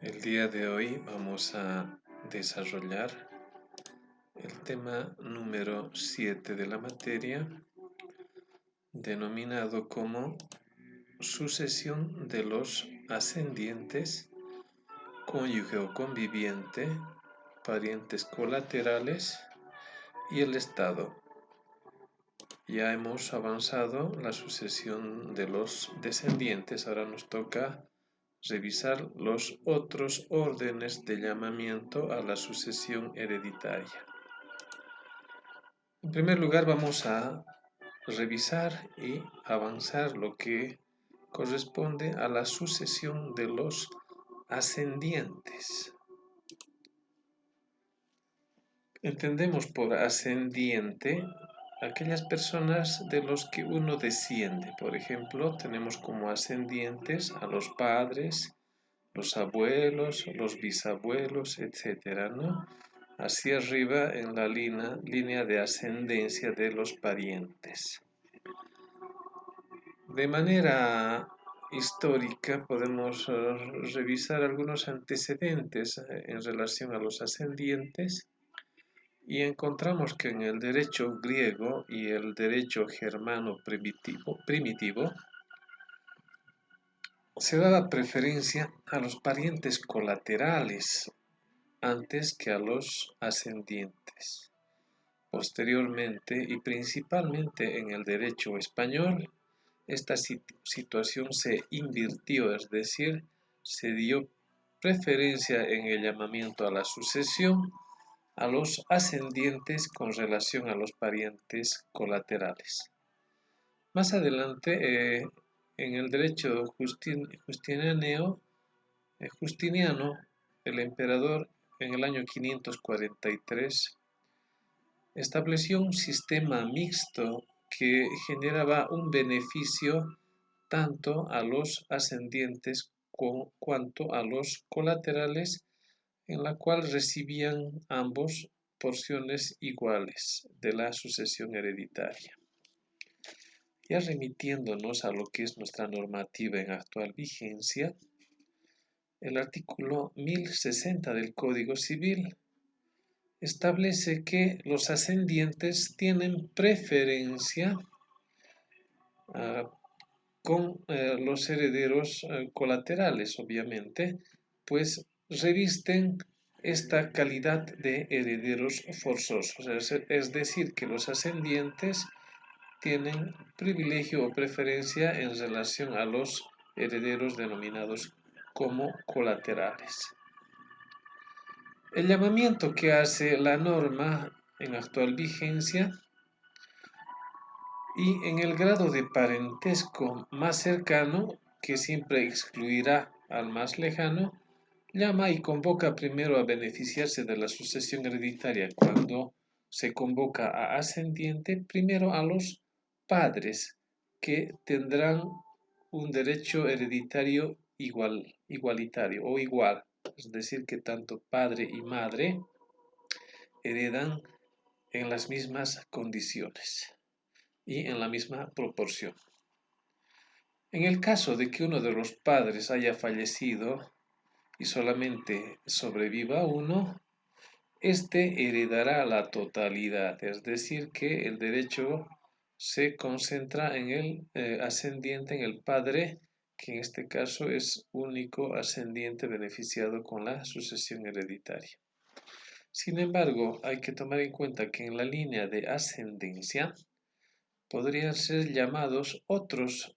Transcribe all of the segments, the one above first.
El día de hoy vamos a desarrollar el tema número 7 de la materia, denominado como sucesión de los ascendientes, cónyuge o conviviente, parientes colaterales y el Estado. Ya hemos avanzado la sucesión de los descendientes, ahora nos toca revisar los otros órdenes de llamamiento a la sucesión hereditaria. En primer lugar, vamos a revisar y avanzar lo que corresponde a la sucesión de los ascendientes. Entendemos por ascendiente aquellas personas de los que uno desciende. Por ejemplo, tenemos como ascendientes a los padres, los abuelos, los bisabuelos, etcétera, ¿no? Hacia arriba en la línea de ascendencia de los parientes. De manera histórica podemos revisar algunos antecedentes en relación a los ascendientes y encontramos que en el derecho griego y el derecho germano primitivo se daba preferencia a los parientes colaterales antes que a los ascendientes. Posteriormente, y principalmente en el derecho español, esta situación se invirtió, es decir, se dio preferencia en el llamamiento a la sucesión a los ascendientes con relación a los parientes colaterales. Más adelante, en el derecho justiniano, el emperador en el año 543 estableció un sistema mixto que generaba un beneficio tanto a los ascendientes cuanto a los colaterales, en la cual recibían ambos porciones iguales de la sucesión hereditaria. Ya remitiéndonos a lo que es nuestra normativa en actual vigencia, el artículo 1060 del Código Civil establece que los ascendientes tienen preferencia con los herederos colaterales, obviamente, pues revisten esta calidad de herederos forzosos, es decir, que los ascendientes tienen privilegio o preferencia en relación a los herederos denominados como colaterales. El llamamiento que hace la norma en actual vigencia y en el grado de parentesco más cercano, que siempre excluirá al más lejano, llama y convoca primero a beneficiarse de la sucesión hereditaria cuando se convoca a ascendiente, primero a los padres que tendrán un derecho hereditario igualitario o igual, es decir, que tanto padre y madre heredan en las mismas condiciones y en la misma proporción. En el caso de que uno de los padres haya fallecido y solamente sobreviva uno, éste heredará la totalidad, es decir, que el derecho se concentra en el ascendiente, en el padre, que en este caso es único ascendiente beneficiado con la sucesión hereditaria. Sin embargo, hay que tomar en cuenta que en la línea de ascendencia podrían ser llamados otros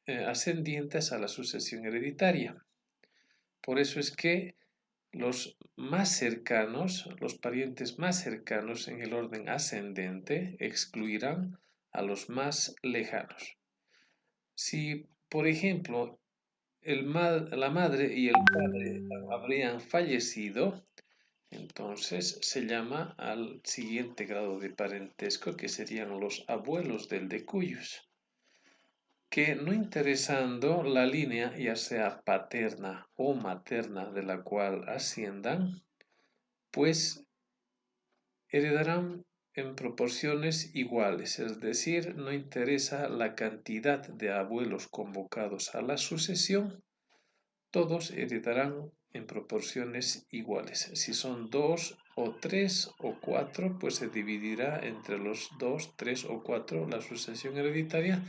ascendientes a la sucesión hereditaria. Por eso es que los más cercanos, los parientes más cercanos en el orden ascendente, excluirán a los más lejanos. Si, por ejemplo, la madre y el padre habrían fallecido, entonces se llama al siguiente grado de parentesco, que serían los abuelos del decuyos, que no interesando la línea, ya sea paterna o materna de la cual asciendan, pues heredarán en proporciones iguales, es decir, no interesa la cantidad de abuelos convocados a la sucesión, todos heredarán en proporciones iguales. Si son 2 o 3 o 4, pues se dividirá entre los 2, 3 o 4 la sucesión hereditaria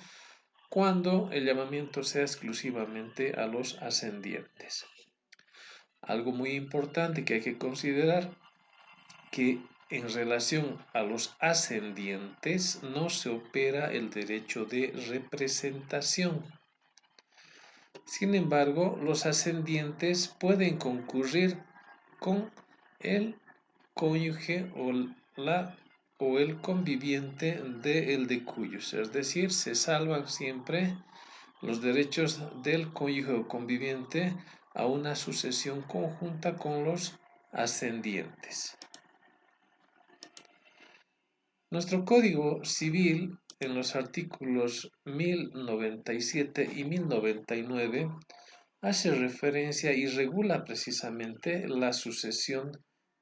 cuando el llamamiento sea exclusivamente a los ascendientes. Algo muy importante que hay que considerar, que en relación a los ascendientes no se opera el derecho de representación. Sin embargo, los ascendientes pueden concurrir con el cónyuge o el conviviente del de cuyos, es decir, se salvan siempre los derechos del cónyuge o conviviente a una sucesión conjunta con los ascendientes. Nuestro Código Civil, en los artículos 1097 y 1099, hace referencia y regula precisamente la sucesión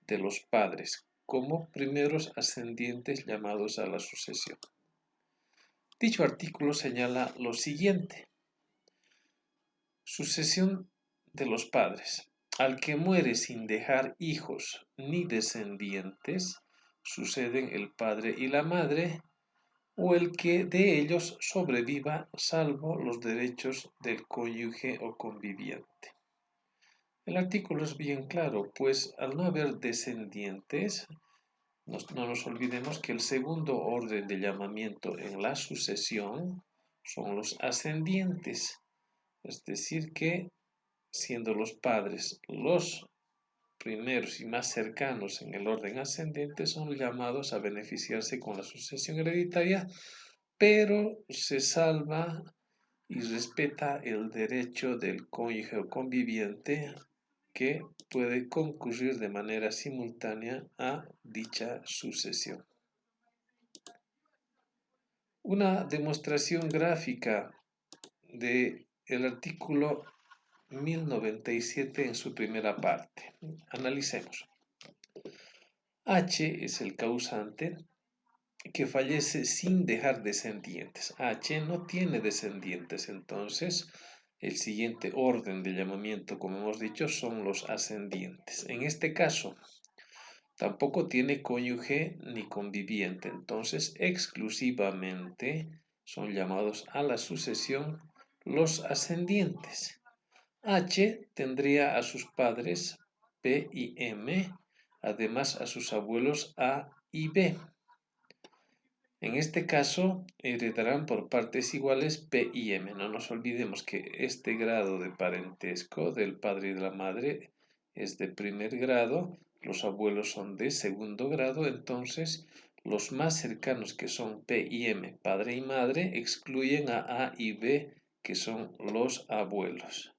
de los padres como primeros ascendientes llamados a la sucesión. Dicho artículo señala lo siguiente: sucesión de los padres. Al que muere sin dejar hijos ni descendientes, suceden el padre y la madre, o el que de ellos sobreviva, salvo los derechos del cónyuge o conviviente. El artículo es bien claro, pues al no haber descendientes, no nos olvidemos que el segundo orden de llamamiento en la sucesión son los ascendientes, es decir que siendo los padres los primeros y más cercanos en el orden ascendente, son llamados a beneficiarse con la sucesión hereditaria, pero se salva y respeta el derecho del cónyuge o conviviente que puede concurrir de manera simultánea a dicha sucesión. Una demostración gráfica del artículo 1097 en su primera parte. Analicemos. H es el causante que fallece sin dejar descendientes. H no tiene descendientes, entonces el siguiente orden de llamamiento, como hemos dicho, son los ascendientes. En este caso, tampoco tiene cónyuge ni conviviente, entonces exclusivamente son llamados a la sucesión los ascendientes. H tendría a sus padres P y M, además a sus abuelos A y B. En este caso, heredarán por partes iguales P y M. No nos olvidemos que este grado de parentesco del padre y de la madre es de primer grado, los abuelos son de segundo grado, entonces los más cercanos, que son P y M, padre y madre, excluyen a y B, que son los abuelos.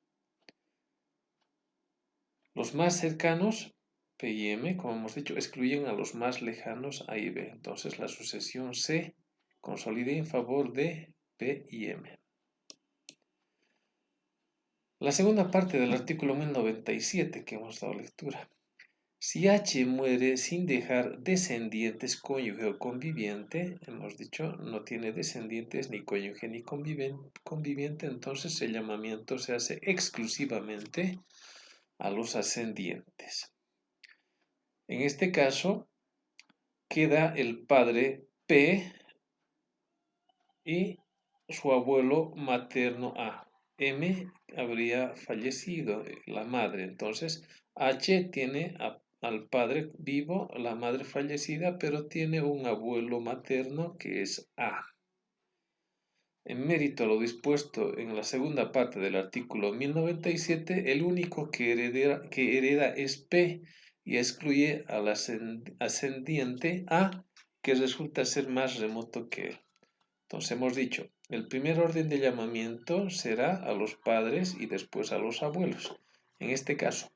Los más cercanos, P y M, como hemos dicho, excluyen a los más lejanos, A y B. Entonces la sucesión se consolida en favor de P y M. La segunda parte del artículo 1097 que hemos dado lectura. Si H muere sin dejar descendientes, cónyuge o conviviente, hemos dicho, no tiene descendientes, ni cónyuge ni conviviente, entonces el llamamiento se hace exclusivamente a los ascendientes. En este caso, queda el padre P y su abuelo materno A. M habría fallecido, la madre. Entonces, H tiene al padre vivo, la madre fallecida, pero tiene un abuelo materno que es A. En mérito a lo dispuesto en la segunda parte del artículo 1097, el único que hereda es P y excluye al ascendiente A, que resulta ser más remoto que él. Entonces hemos dicho, el primer orden de llamamiento será a los padres y después a los abuelos. En este caso,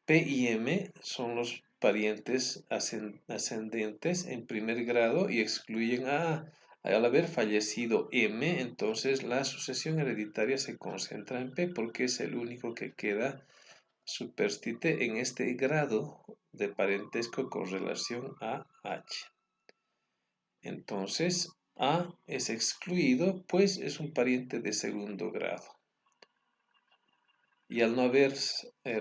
P y M son los parientes ascendentes en primer grado y excluyen a A. Al haber fallecido M, entonces la sucesión hereditaria se concentra en P porque es el único que queda superstite en este grado de parentesco con relación a H. Entonces, A es excluido, pues es un pariente de segundo grado. Y al no haber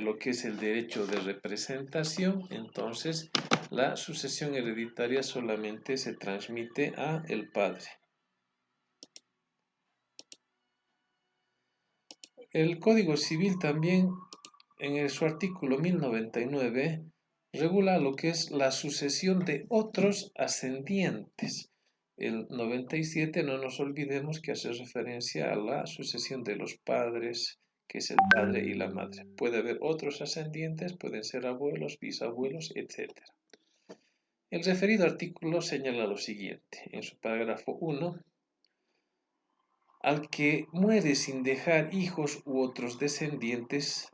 lo que es el derecho de representación, entonces la sucesión hereditaria solamente se transmite a el padre. El Código Civil también, en su artículo 1099, regula lo que es la sucesión de otros ascendientes. El 97, no nos olvidemos que hace referencia a la sucesión de los padres, que es el padre y la madre. Puede haber otros ascendientes, pueden ser abuelos, bisabuelos, etc. El referido artículo señala lo siguiente, en su parágrafo 1, al que muere sin dejar hijos u otros descendientes,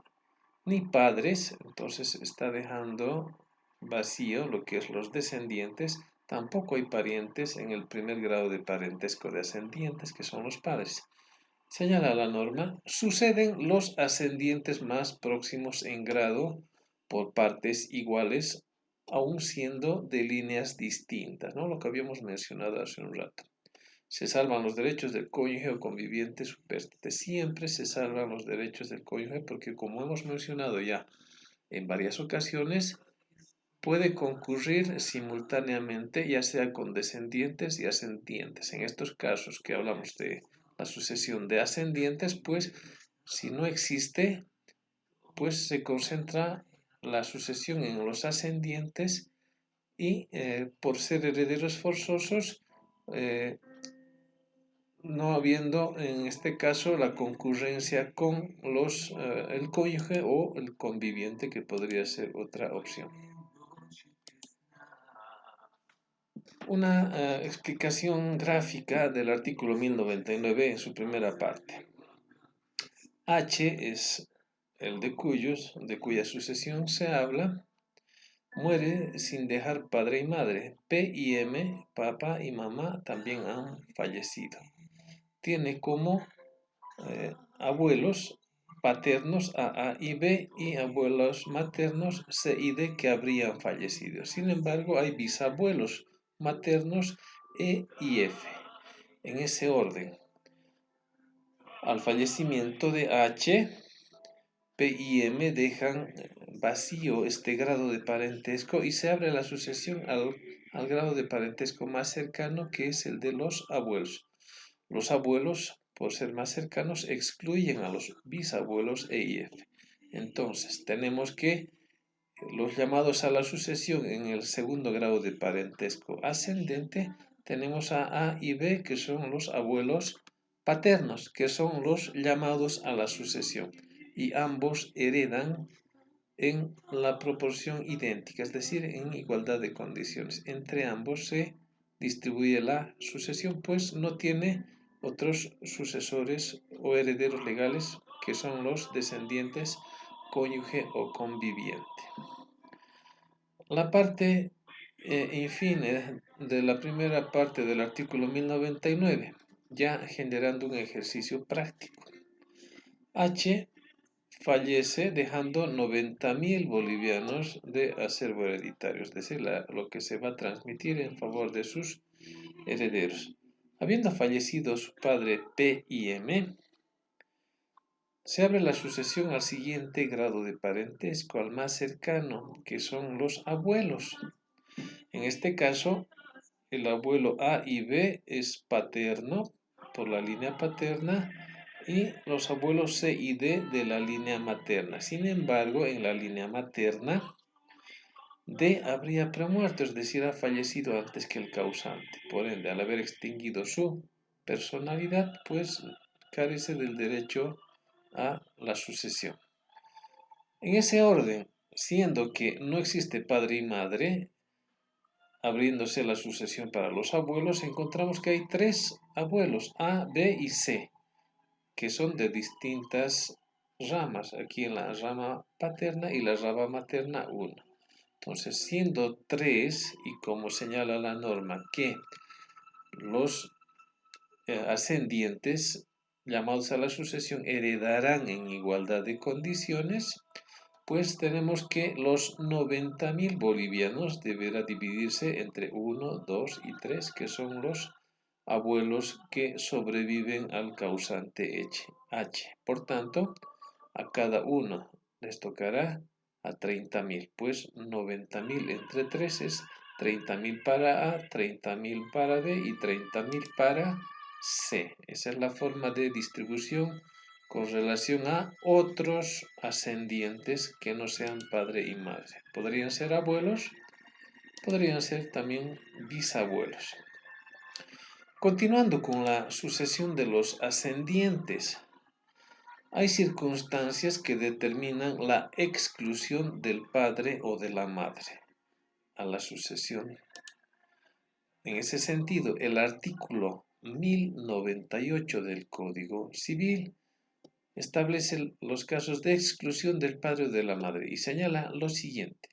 ni padres, entonces está dejando vacío lo que es los descendientes, tampoco hay parientes en el primer grado de parentesco de ascendientes, que son los padres. Señala la norma, suceden los ascendientes más próximos en grado por partes iguales, aun siendo de líneas distintas, ¿no? Lo que habíamos mencionado hace un rato. Se salvan los derechos del cónyuge o conviviente superte. Siempre se salvan los derechos del cónyuge porque, como hemos mencionado ya en varias ocasiones, puede concurrir simultáneamente, ya sea con descendientes y ascendientes. En estos casos que hablamos de la sucesión de ascendientes, pues si no existe, pues se concentra la sucesión en los ascendientes y por ser herederos forzosos, no habiendo en este caso la concurrencia con el cónyuge o el conviviente, que podría ser otra opción. Una explicación gráfica del artículo 1099 en su primera parte. H es el de cuya sucesión se habla. Muere sin dejar padre y madre. P y M, papá y mamá, también han fallecido. Tiene como abuelos paternos A y B y abuelos maternos C y D que habrían fallecido. Sin embargo, hay bisabuelos maternos E y F. En ese orden, al fallecimiento de H, P y M dejan vacío este grado de parentesco y se abre la sucesión al grado de parentesco más cercano, que es el de los abuelos. Los abuelos, por ser más cercanos, excluyen a los bisabuelos E y F. Entonces, tenemos que los llamados a la sucesión en el segundo grado de parentesco ascendente, tenemos a y B, que son los abuelos paternos, que son los llamados a la sucesión, y ambos heredan en la proporción idéntica, es decir, en igualdad de condiciones. Entre ambos se distribuye la sucesión, pues no tiene otros sucesores o herederos legales, que son los descendientes, cónyuge o conviviente. La parte infine de la primera parte del artículo 1099, ya generando un ejercicio práctico. H fallece dejando 90.000 bolivianos de acervo hereditario, es decir, lo que se va a transmitir en favor de sus herederos. Habiendo fallecido su padre P y M, se abre la sucesión al siguiente grado de parentesco, al más cercano, que son los abuelos. En este caso, el abuelo A y B es paterno por la línea paterna y los abuelos C y D de la línea materna. Sin embargo, en la línea materna, D habría premuerto, es decir, ha fallecido antes que el causante. Por ende, al haber extinguido su personalidad, pues carece del derecho a la sucesión. En ese orden, siendo que no existe padre y madre, abriéndose la sucesión para los abuelos, encontramos que hay tres abuelos, A, B y C, que son de distintas ramas. Aquí en la rama paterna y la rama materna, una. Entonces, siendo tres, y como señala la norma, que los ascendientes llamados a la sucesión heredarán en igualdad de condiciones, pues tenemos que los 90.000 bolivianos deberá dividirse entre 1, 2 y 3, que son los abuelos que sobreviven al causante H. Por tanto, A cada uno les tocará a 30.000, pues 90.000 entre 3 es 30.000 para A, 30.000 para B y 30.000 para C. Esa es la forma de distribución con relación a otros ascendientes que no sean padre y madre. Podrían ser abuelos, podrían ser también bisabuelos. Continuando con la sucesión de los ascendientes, hay circunstancias que determinan la exclusión del padre o de la madre a la sucesión. En ese sentido, el artículo 1098 del Código Civil establece los casos de exclusión del padre o de la madre y señala lo siguiente.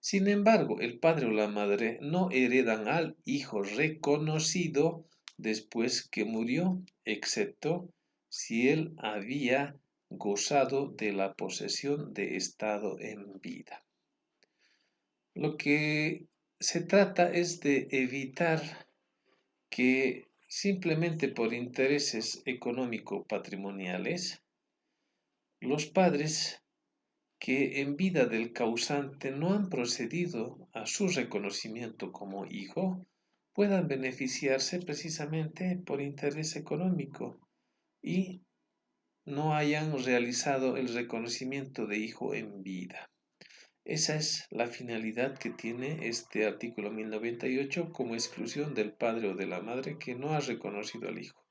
Sin embargo, el padre o la madre no heredan al hijo reconocido después que murió, excepto si él había gozado de la posesión de estado en vida. Lo que se trata es de evitar que simplemente por intereses económico-patrimoniales, los padres que en vida del causante no han procedido a su reconocimiento como hijo, puedan beneficiarse precisamente por interés económico y no hayan realizado el reconocimiento de hijo en vida. Esa es la finalidad que tiene este artículo 1098 como exclusión del padre o de la madre que no ha reconocido al hijo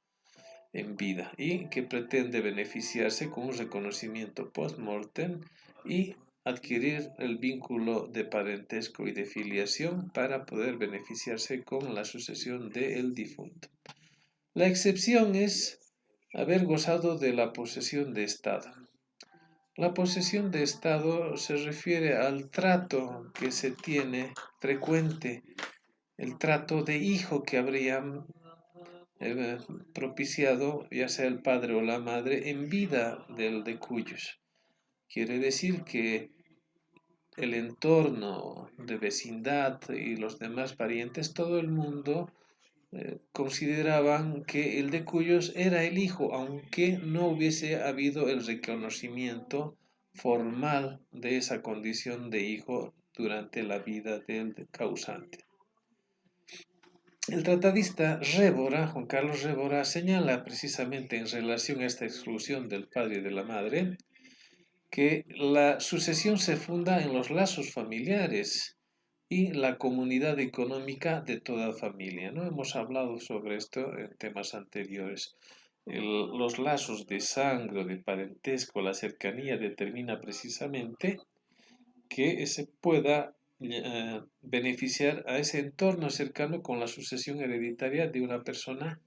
en vida y que pretende beneficiarse con un reconocimiento post-mortem y adquirir el vínculo de parentesco y de filiación para poder beneficiarse con la sucesión del difunto. La excepción es haber gozado de la posesión de Estado. La posesión de Estado se refiere al trato que se tiene frecuente, el trato de hijo que habrían propiciado ya sea el padre o la madre en vida del de cuyos. Quiere decir que el entorno de vecindad y los demás parientes, todo el mundo consideraban que el de cuyos era el hijo, aunque no hubiese habido el reconocimiento formal de esa condición de hijo durante la vida del causante. El tratadista Révora, Juan Carlos Révora, señala precisamente en relación a esta exclusión del padre y de la madre, que la sucesión se funda en los lazos familiares y la comunidad económica de toda familia. ¿No? Hemos hablado sobre esto en temas anteriores. Los lazos de sangre, de parentesco, la cercanía determina precisamente que se pueda beneficiar a ese entorno cercano con la sucesión hereditaria de una persona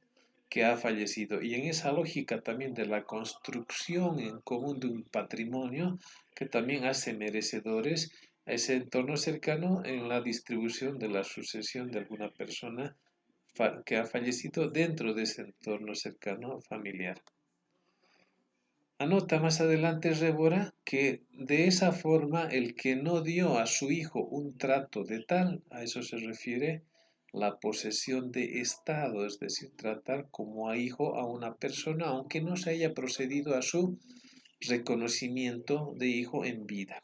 que ha fallecido. Y en esa lógica también de la construcción en común de un patrimonio que también hace merecedores a ese entorno cercano en la distribución de la sucesión de alguna persona que ha fallecido dentro de ese entorno cercano familiar. Anota más adelante Révora que de esa forma el que no dio a su hijo un trato de tal, a eso se refiere la posesión de Estado, es decir, tratar como a hijo a una persona aunque no se haya procedido a su reconocimiento de hijo en vida.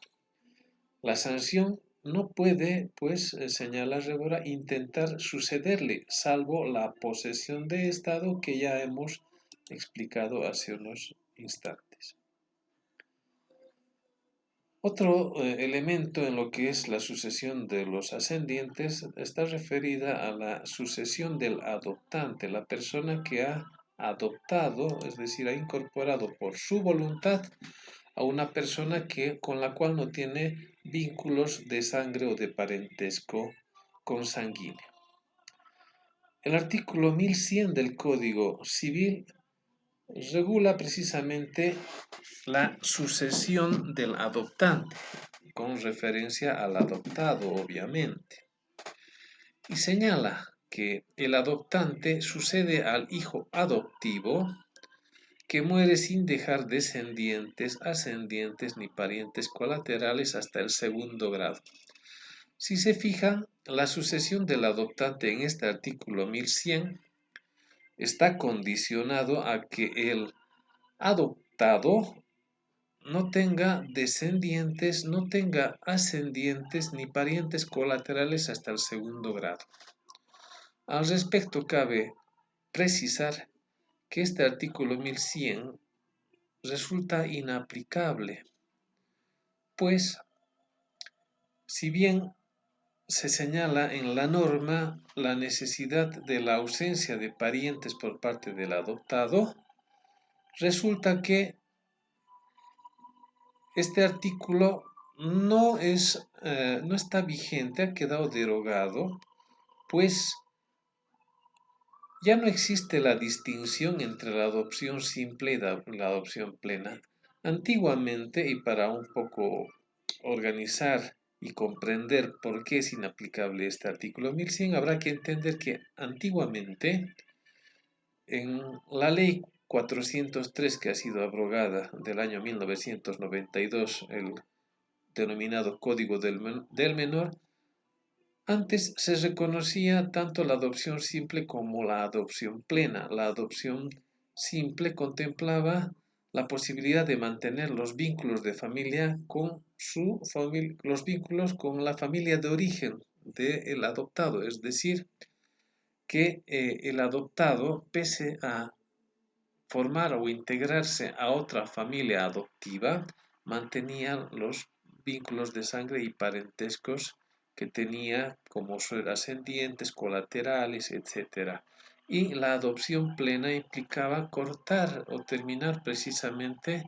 La sanción no puede, pues, señala Révora, intentar sucederle, salvo la posesión de Estado que ya hemos explicado hace unos instantes. Otro elemento en lo que es la sucesión de los ascendientes está referida a la sucesión del adoptante, la persona que ha adoptado, es decir, ha incorporado por su voluntad a una persona con la cual no tiene vínculos de sangre o de parentesco consanguíneo. El artículo 1100 del Código Civil regula precisamente la sucesión del adoptante, con referencia al adoptado, obviamente, y señala que el adoptante sucede al hijo adoptivo que muere sin dejar descendientes, ascendientes ni parientes colaterales hasta el segundo grado. Si se fijan, la sucesión del adoptante en este artículo 1100 está condicionado a que el adoptado no tenga descendientes, no tenga ascendientes ni parientes colaterales hasta el segundo grado. Al respecto, cabe precisar que este artículo 1100 resulta inaplicable, pues si bien se señala en la norma la necesidad de la ausencia de parientes por parte del adoptado, resulta que este artículo no está vigente, ha quedado derogado, pues ya no existe la distinción entre la adopción simple y la adopción plena. Antiguamente, y para un poco organizar y comprender por qué es inaplicable este artículo 1100, habrá que entender que antiguamente, en la ley 403 que ha sido abrogada del año 1992, el denominado Código del Menor, antes se reconocía tanto la adopción simple como la adopción plena. La adopción simple contemplaba la posibilidad de mantener los vínculos de familia con los vínculos con la familia de origen del adoptado, es decir, que el adoptado, pese a formar o integrarse a otra familia adoptiva, mantenía los vínculos de sangre y parentescos que tenía como ascendientes, colaterales, etc. Y la adopción plena implicaba cortar o terminar precisamente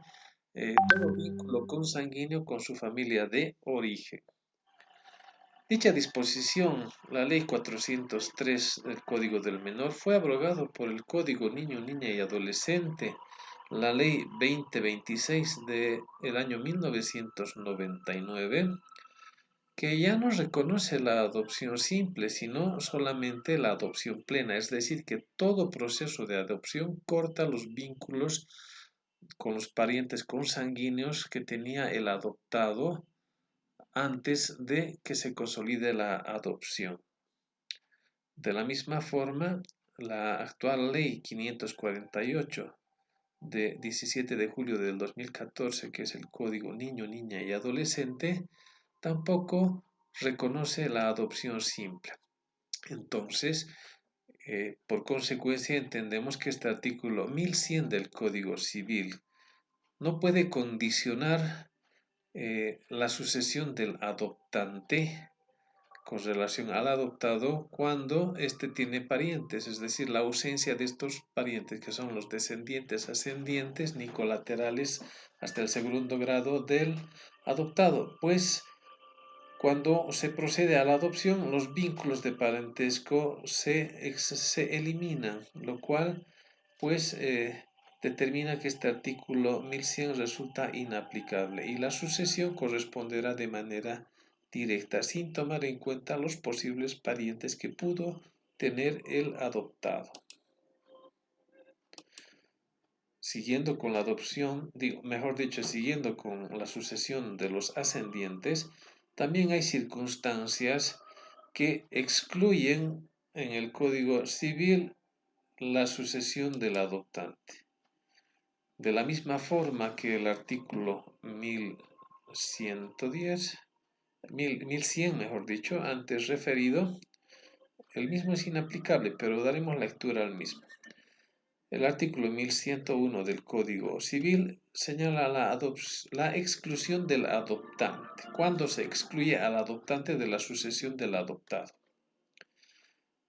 todo vínculo consanguíneo con su familia de origen. Dicha disposición, la Ley 403 del Código del Menor, fue abrogado por el Código Niño, Niña y Adolescente, la Ley 2026 del año 1999, que ya no reconoce la adopción simple, sino solamente la adopción plena, es decir, que todo proceso de adopción corta los vínculos con los parientes consanguíneos que tenía el adoptado antes de que se consolide la adopción. De la misma forma, la actual Ley 548 de 17 de julio del 2014, que es el Código Niño, Niña y Adolescente, tampoco reconoce la adopción simple. Entonces, por consecuencia, entendemos que este artículo 1100 del Código Civil no puede condicionar la sucesión del adoptante con relación al adoptado cuando éste tiene parientes, es decir, la ausencia de estos parientes que son los descendientes, ascendientes ni colaterales hasta el segundo grado del adoptado, pues cuando se procede a la adopción los vínculos de parentesco se eliminan, lo cual pues determina que este artículo 1100 resulta inaplicable y la sucesión corresponderá de manera directa, sin tomar en cuenta los posibles parientes que pudo tener el adoptado. Siguiendo con la adopción, mejor dicho, siguiendo con la sucesión de los ascendientes, también hay circunstancias que excluyen en el Código Civil la sucesión del adoptante. De la misma forma que el artículo 1100, mejor dicho, antes referido, el mismo es inaplicable, pero daremos lectura al mismo. El artículo 1101 del Código Civil señala la exclusión del adoptante, cuando se excluye al adoptante de la sucesión del adoptado.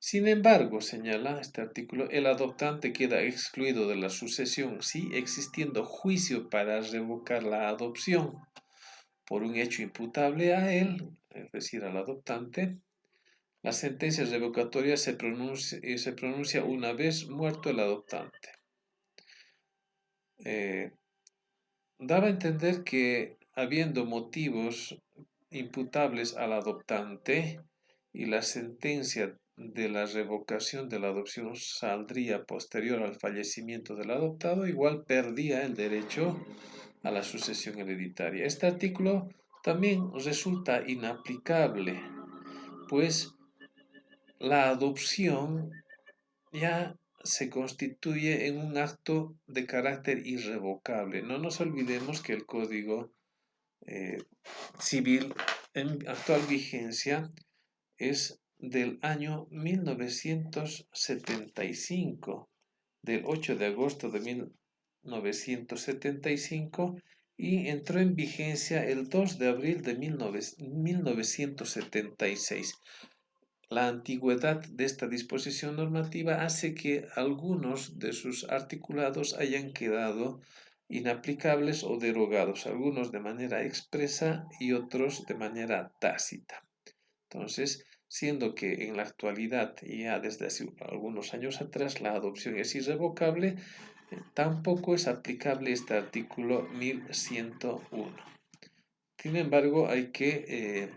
Sin embargo, señala este artículo, el adoptante queda excluido de la sucesión si existiendo juicio para revocar la adopción por un hecho imputable a él, es decir, al adoptante. La sentencia revocatoria se pronuncia una vez muerto el adoptante. Daba a entender que habiendo motivos imputables al adoptante y la sentencia de la revocación de la adopción saldría posterior al fallecimiento del adoptado, igual perdía el derecho a la sucesión hereditaria. Este artículo también resulta inaplicable, pues la adopción ya se constituye en un acto de carácter irrevocable. No nos olvidemos que el Código eh, Civil en actual vigencia es del año 1975, del 8 de agosto de 1975, y entró en vigencia el 2 de abril de 1976. La antigüedad de esta disposición normativa hace que algunos de sus articulados hayan quedado inaplicables o derogados, algunos de manera expresa y otros de manera tácita. Entonces, siendo que en la actualidad, ya desde hace algunos años atrás, la adopción es irrevocable, tampoco es aplicable este artículo 1101. Sin embargo, hay que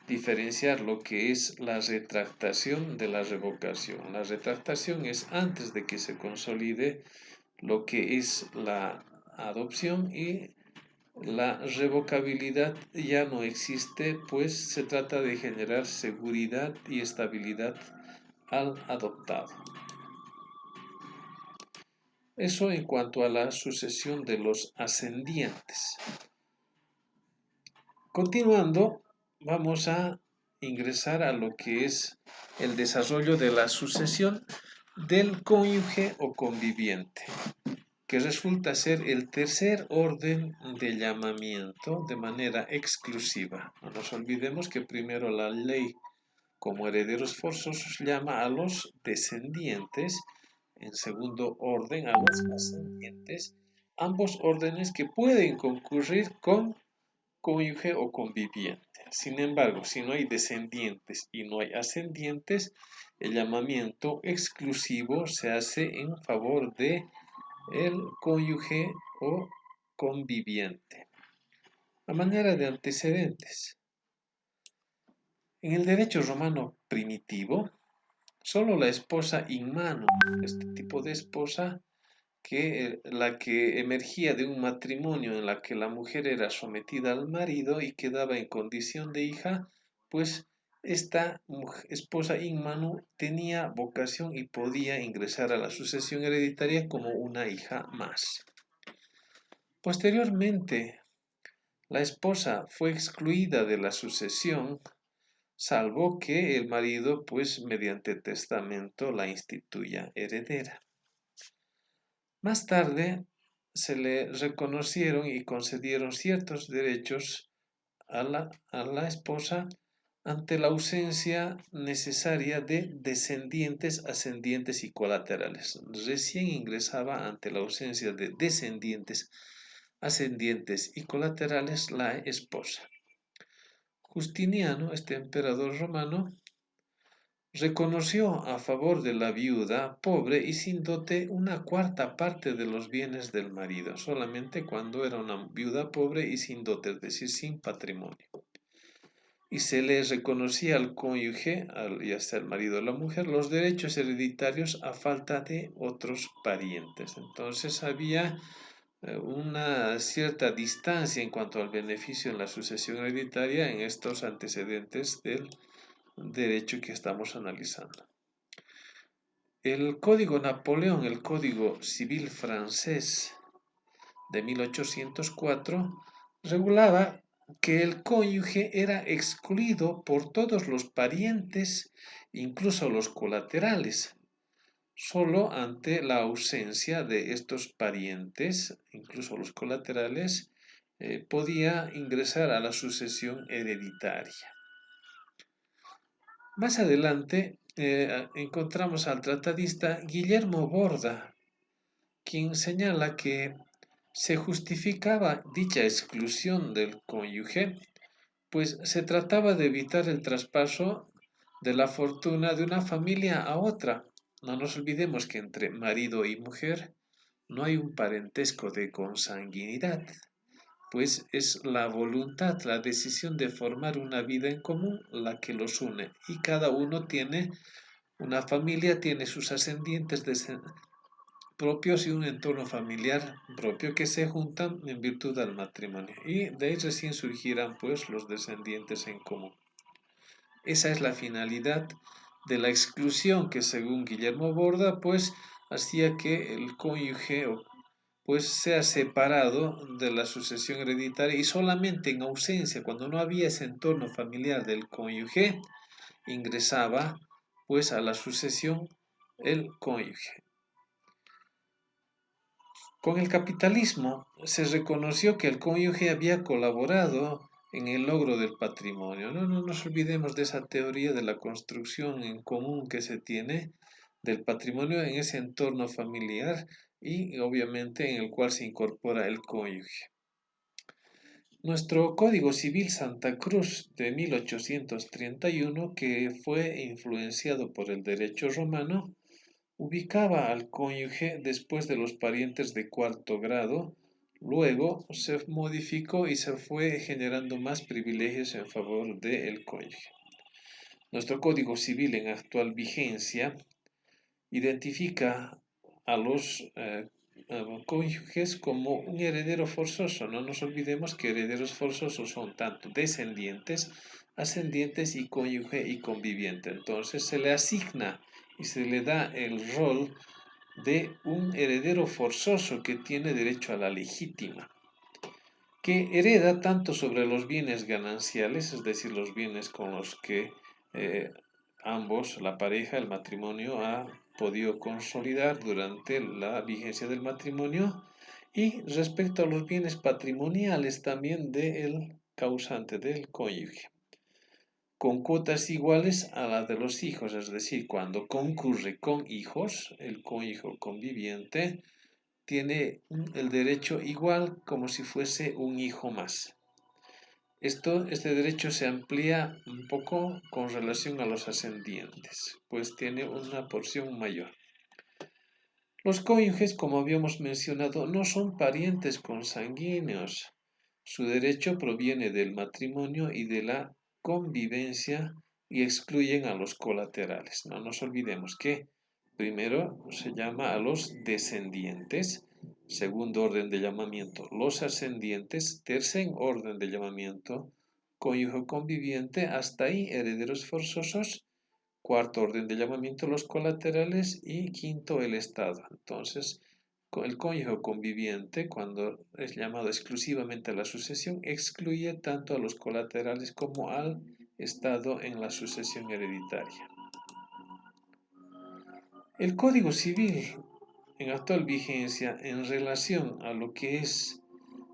diferenciar lo que es la retractación de la revocación. La retractación es antes de que se consolide lo que es la adopción, y la revocabilidad ya no existe, pues se trata de generar seguridad y estabilidad al adoptado. Eso en cuanto a la sucesión de los ascendientes. Continuando, vamos a ingresar a lo que es el desarrollo de la sucesión del cónyuge o conviviente, que resulta ser el tercer orden de llamamiento de manera exclusiva. No nos olvidemos que primero la ley, como herederos forzosos, llama a los descendientes, en segundo orden a los ascendientes, ambos órdenes que pueden concurrir con cónyuge o conviviente. Sin embargo, si no hay descendientes y no hay ascendientes, el llamamiento exclusivo se hace en favor de el cónyuge o conviviente. A manera de antecedentes. En el derecho romano primitivo, solo la esposa in mano, este tipo de esposa, que la que emergía de un matrimonio en la que la mujer era sometida al marido y quedaba en condición de hija, pues esta esposa in mano tenía vocación y podía ingresar a la sucesión hereditaria como una hija más. Posteriormente, la esposa fue excluida de la sucesión, salvo que el marido, pues mediante testamento, la instituya heredera. Más tarde se le reconocieron y concedieron ciertos derechos a la esposa ante la ausencia necesaria de descendientes, ascendientes y colaterales. Recién ingresaba ante la ausencia de descendientes, ascendientes y colaterales la esposa. Justiniano, este emperador romano, reconoció a favor de la viuda pobre y sin dote una cuarta parte de los bienes del marido, solamente cuando era una viuda pobre y sin dote, es decir, sin patrimonio. Y se le reconocía al cónyuge, ya sea el marido o la mujer, los derechos hereditarios a falta de otros parientes. Entonces había una cierta distancia en cuanto al beneficio en la sucesión hereditaria en estos antecedentes del derecho que estamos analizando. El Código Napoleón, el Código Civil francés de 1804, regulaba que el cónyuge era excluido por todos los parientes, incluso los colaterales. Solo ante la ausencia de estos parientes, incluso los colaterales, podía ingresar a la sucesión hereditaria. Más adelante encontramos al tratadista Guillermo Borda, quien señala que se justificaba dicha exclusión del cónyuge, pues se trataba de evitar el traspaso de la fortuna de una familia a otra. No nos olvidemos que entre marido y mujer no hay un parentesco de consanguinidad, pues es la voluntad, la decisión de formar una vida en común la que los une, y cada uno tiene una familia, tiene sus ascendientes propios y un entorno familiar propio que se juntan en virtud del matrimonio, y de ahí recién surgirán pues los descendientes en común. Esa es la finalidad de la exclusión que, según Guillermo Borda, pues hacía que el cónyuge pues sea separado de la sucesión hereditaria y solamente en ausencia, cuando no había ese entorno familiar del cónyuge, ingresaba pues a la sucesión el cónyuge. Con el capitalismo se reconoció que el cónyuge había colaborado en el logro del patrimonio. No nos olvidemos de esa teoría de la construcción en común que se tiene del patrimonio en ese entorno familiar y obviamente en el cual se incorpora el cónyuge. Nuestro Código Civil Santa Cruz de 1831, que fue influenciado por el derecho romano, ubicaba al cónyuge después de los parientes de cuarto grado, luego se modificó y se fue generando más privilegios en favor del cónyuge. Nuestro Código Civil en actual vigencia identifica a los cónyuges como un heredero forzoso. No nos olvidemos que herederos forzosos son tanto descendientes, ascendientes y cónyuge y conviviente. Entonces se le asigna y se le da el rol de un heredero forzoso que tiene derecho a la legítima, que hereda tanto sobre los bienes gananciales, es decir, los bienes con los que ambos, la pareja, el matrimonio, ha podido consolidar durante la vigencia del matrimonio, y respecto a los bienes patrimoniales también del causante, del cónyuge, con cuotas iguales a las de los hijos, es decir, cuando concurre con hijos, el cónyuge conviviente tiene el derecho igual como si fuese un hijo más. Este derecho se amplía un poco con relación a los ascendientes, pues tiene una porción mayor. Los cónyuges, como habíamos mencionado, no son parientes consanguíneos. Su derecho proviene del matrimonio y de la convivencia y excluyen a los colaterales. No nos olvidemos que primero se llama a los descendientes, segundo orden de llamamiento los ascendientes, tercer orden de llamamiento cónyuge conviviente, hasta ahí herederos forzosos, cuarto orden de llamamiento los colaterales y quinto el Estado. Entonces, el cónyuge conviviente, cuando es llamado exclusivamente a la sucesión, excluye tanto a los colaterales como al Estado en la sucesión hereditaria. El Código Civil en actual vigencia en relación a lo que es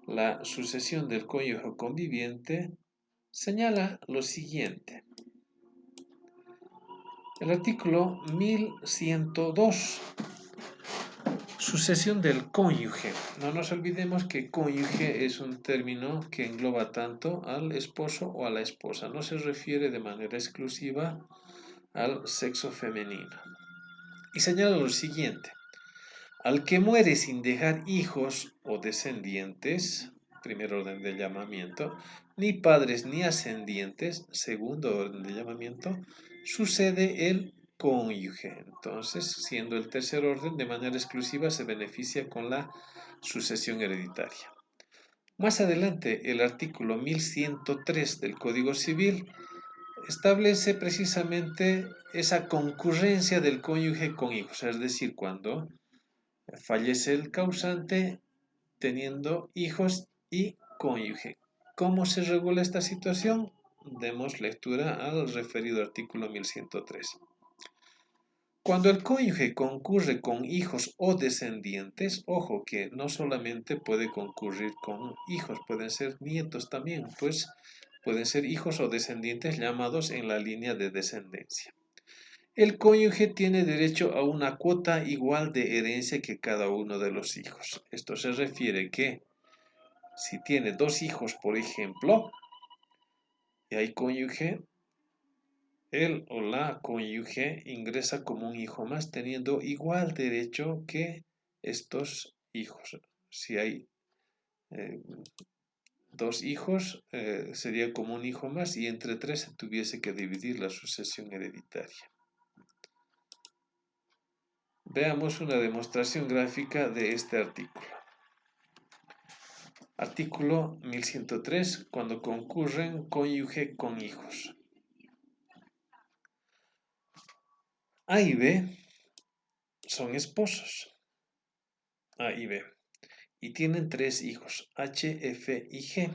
la sucesión del cónyuge conviviente señala lo siguiente. El artículo 1102, sucesión del cónyuge. No nos olvidemos que cónyuge es un término que engloba tanto al esposo o a la esposa. No se refiere de manera exclusiva al sexo femenino. Y señala lo siguiente. Al que muere sin dejar hijos o descendientes, primer orden de llamamiento, ni padres ni ascendientes, segundo orden de llamamiento, sucede el cónyuge. Entonces, siendo el tercer orden, de manera exclusiva se beneficia con la sucesión hereditaria. Más adelante, el artículo 1103 del Código Civil establece precisamente esa concurrencia del cónyuge con hijos, es decir, cuando fallece el causante teniendo hijos y cónyuge. ¿Cómo se regula esta situación? Demos lectura al referido artículo 1103. Cuando el cónyuge concurre con hijos o descendientes, ojo que no solamente puede concurrir con hijos, pueden ser nietos también, pues pueden ser hijos o descendientes llamados en la línea de descendencia. El cónyuge tiene derecho a una cuota igual de herencia que cada uno de los hijos. Esto se refiere que si tiene dos hijos, por ejemplo, y hay cónyuge, él o la cónyuge ingresa como un hijo más, teniendo igual derecho que estos hijos. Si hay dos hijos, sería como un hijo más, y entre tres se tuviese que dividir la sucesión hereditaria. Veamos una demostración gráfica de este artículo. Artículo 1103, cuando concurren cónyuge con hijos. A y B son esposos, A y B, y tienen 3 hijos, H, F y G.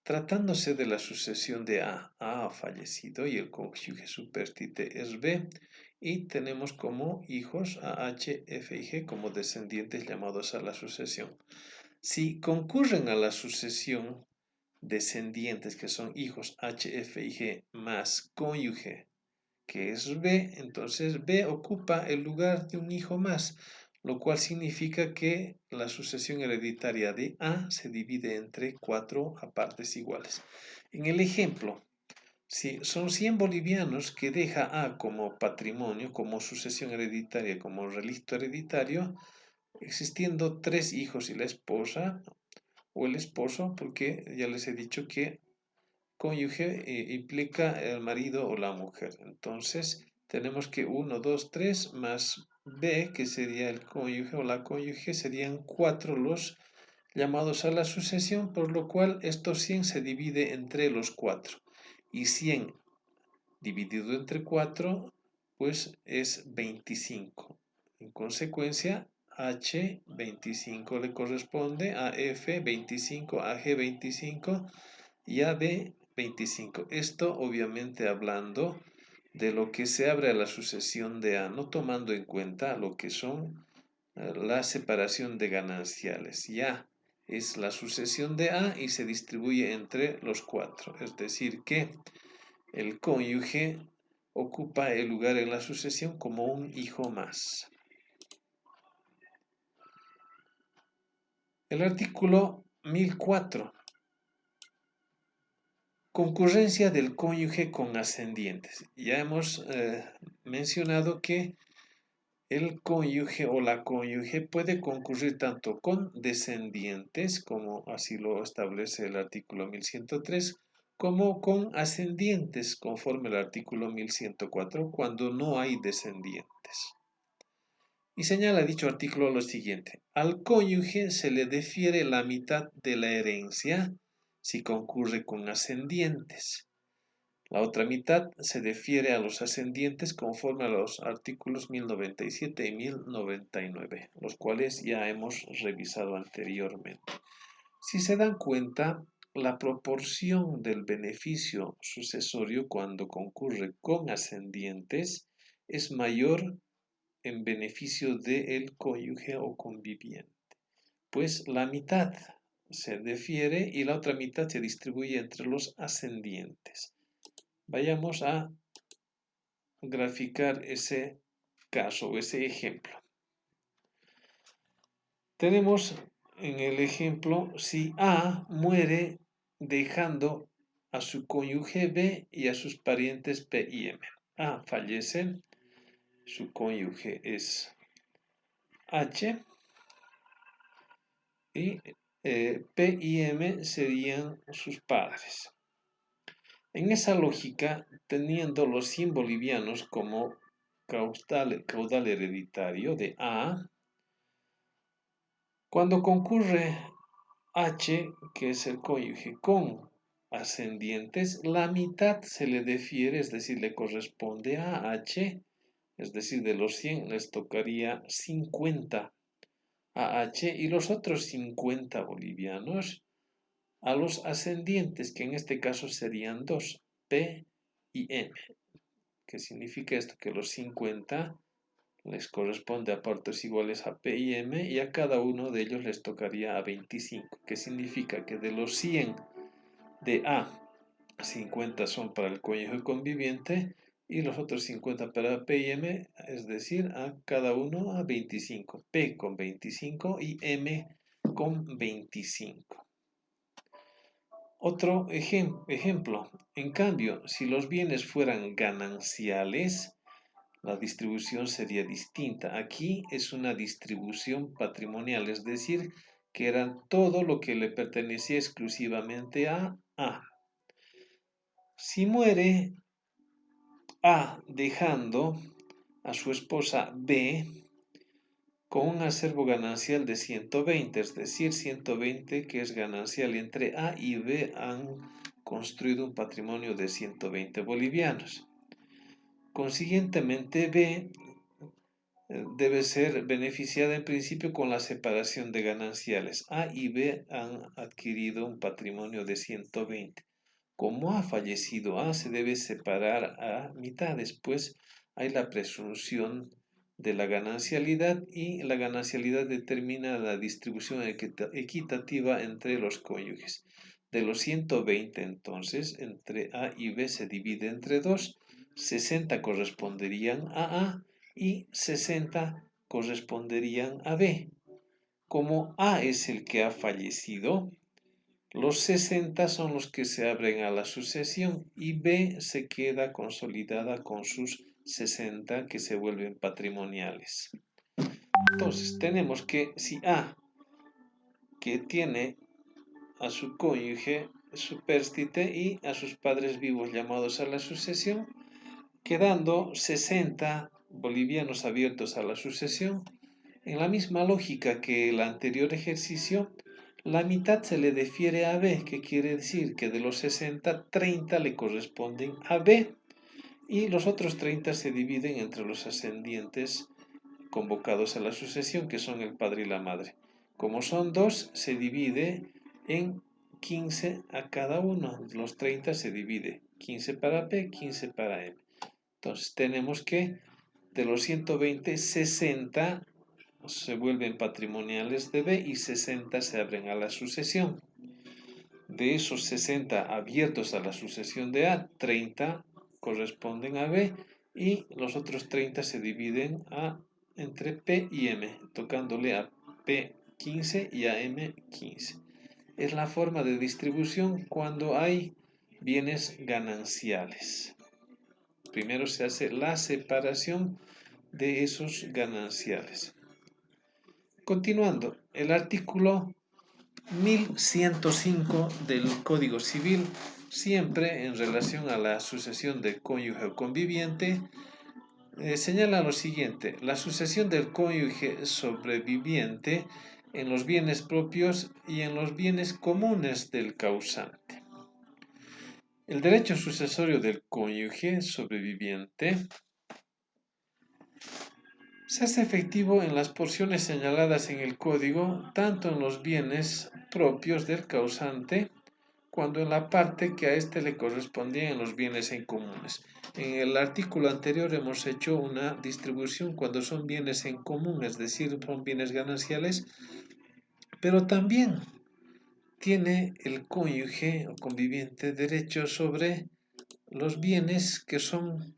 Tratándose de la sucesión de A ha fallecido y el cónyuge superstite es B, y tenemos como hijos a H, F y G como descendientes llamados a la sucesión. Si concurren a la sucesión descendientes que son hijos H, F y G más cónyuge que es B, entonces B ocupa el lugar de un hijo más, lo cual significa que la sucesión hereditaria de A se divide entre 4 a partes iguales. En el ejemplo, si son 100 bolivianos que deja A como patrimonio, como sucesión hereditaria, como relicto hereditario, existiendo 3 hijos y la esposa o el esposo, porque ya les he dicho que cónyuge implica el marido o la mujer. Entonces, tenemos que 1, 2, 3 más B, que sería el cónyuge o la cónyuge, serían 4 los llamados a la sucesión, por lo cual estos 100 se divide entre los 4. Y 100 dividido entre 4, pues es 25. En consecuencia, H 25 le corresponde a F 25, a G 25 y a B 25. Esto obviamente hablando de lo que se abre a la sucesión de A, no tomando en cuenta lo que son la separación de gananciales. Ya es la sucesión de A y se distribuye entre los 4. Es decir que el cónyuge ocupa el lugar en la sucesión como un hijo más. El artículo 1004. Concurrencia del cónyuge con ascendientes. Ya hemos mencionado que el cónyuge o la cónyuge puede concurrir tanto con descendientes, como así lo establece el artículo 1103, como con ascendientes, conforme al artículo 1104, cuando no hay descendientes. Y señala dicho artículo lo siguiente: al cónyuge se le defiere la mitad de la herencia si concurre con ascendientes. La otra mitad se defiere a los ascendientes conforme a los artículos 1097 y 1099, los cuales ya hemos revisado anteriormente. Si se dan cuenta, la proporción del beneficio sucesorio cuando concurre con ascendientes es mayor en beneficio del cónyuge o conviviente, pues la mitad se defiere y la otra mitad se distribuye entre los ascendientes. Vayamos a graficar ese caso o ese ejemplo. Tenemos en el ejemplo, si A muere dejando a su cónyuge B y a sus parientes P y M. A fallece, su cónyuge es H y P y M serían sus padres. En esa lógica, teniendo los 100 bolivianos como caudal hereditario de A, cuando concurre H, que es el cónyuge, con ascendientes, la mitad se le defiere, es decir, le corresponde a H, es decir, de los 100 les tocaría 50 a H y los otros 50 bolivianos a los ascendientes, que en este caso serían 2, P y M. ¿Qué significa esto? Que los 50 les corresponde a partes iguales a P y M y a cada uno de ellos les tocaría a 25, que significa que de los 100 de A, 50 son para el cónyuge conviviente y los otros 50 para P y M, es decir, a cada uno a 25, P con 25 y M con 25. Otro ejemplo, en cambio, si los bienes fueran gananciales, la distribución sería distinta. Aquí es una distribución patrimonial, es decir, que era todo lo que le pertenecía exclusivamente a A. Si muere A dejando a su esposa B con un acervo ganancial de 120, es decir, 120 que es ganancial, entre A y B han construido un patrimonio de 120 bolivianos. Consiguientemente, B debe ser beneficiada en principio con la separación de gananciales. A y B han adquirido un patrimonio de 120. Como ha fallecido A, se debe separar a mitades, pues hay la presunción de la ganancialidad y la ganancialidad determina la distribución equitativa entre los cónyuges. De los 120, entonces, entre A y B se divide entre 2, 60 corresponderían a A y 60 corresponderían a B. Como A es el que ha fallecido, los 60 son los que se abren a la sucesión y B se queda consolidada con sus 60 que se vuelven patrimoniales. Entonces, tenemos que si A, que tiene a su cónyuge supérstite y a sus padres vivos llamados a la sucesión, quedando 60 bolivianos abiertos a la sucesión, en la misma lógica que el anterior ejercicio, la mitad se le defiere a B, que quiere decir que de los 60, 30 le corresponden a B y los otros 30 se dividen entre los ascendientes convocados a la sucesión, que son el padre y la madre. Como son dos, se divide en 15 a cada uno. Los 30 se divide 15 para P, 15 para M. Entonces tenemos que de los 120, 60 se vuelven patrimoniales de B y 60 se abren a la sucesión. De esos 60 abiertos a la sucesión de A, 30 corresponden a B y los otros 30 se dividen entre P y M, tocándole a P 15 y a M 15. Es la forma de distribución cuando hay bienes gananciales. Primero se hace la separación de esos gananciales. Continuando, el artículo 1105 del Código Civil, siempre en relación a la sucesión del cónyuge o conviviente, señala lo siguiente: la sucesión del cónyuge sobreviviente en los bienes propios y en los bienes comunes del causante. El derecho sucesorio del cónyuge sobreviviente se hace efectivo en las porciones señaladas en el código, tanto en los bienes propios del causante, cuando en la parte que a éste le correspondía en los bienes en comunes. En el artículo anterior hemos hecho una distribución cuando son bienes en común, es decir, son bienes gananciales, pero también tiene el cónyuge o conviviente derecho sobre los bienes que son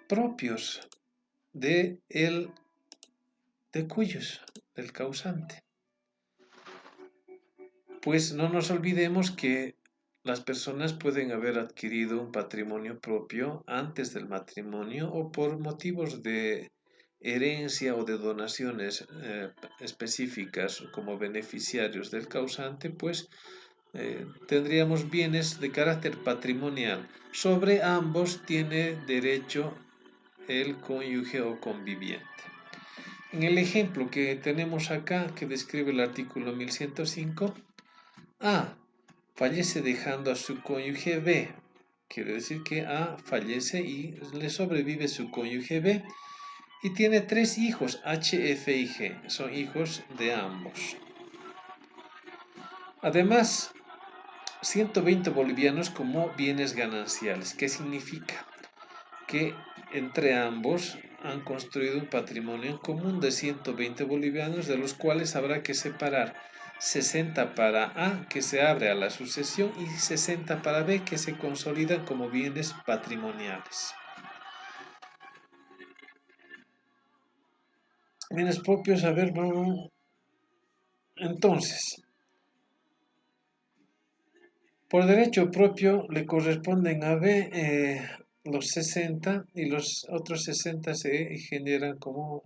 propios de él, de cuyos, del causante. Pues no nos olvidemos que las personas pueden haber adquirido un patrimonio propio antes del matrimonio o por motivos de herencia o de donaciones específicas como beneficiarios del causante, pues tendríamos bienes de carácter patrimonial. Sobre ambos tiene derecho el cónyuge o conviviente. En el ejemplo que tenemos acá, que describe el artículo 1105, A fallece dejando a su cónyuge B. Quiere decir que A fallece y le sobrevive su cónyuge B. Y tiene 3 hijos, H, F y G. Son hijos de ambos. Además, 120 bolivianos como bienes gananciales. ¿Qué significa? Que entre ambos han construido un patrimonio en común de 120 bolivianos, de los cuales habrá que separar 60 para A, que se abre a la sucesión, y 60 para B, que se consolidan como bienes patrimoniales. Bienes propios, a ver, vamos. Entonces, por derecho propio le corresponden a B los 60 y los otros 60 se generan como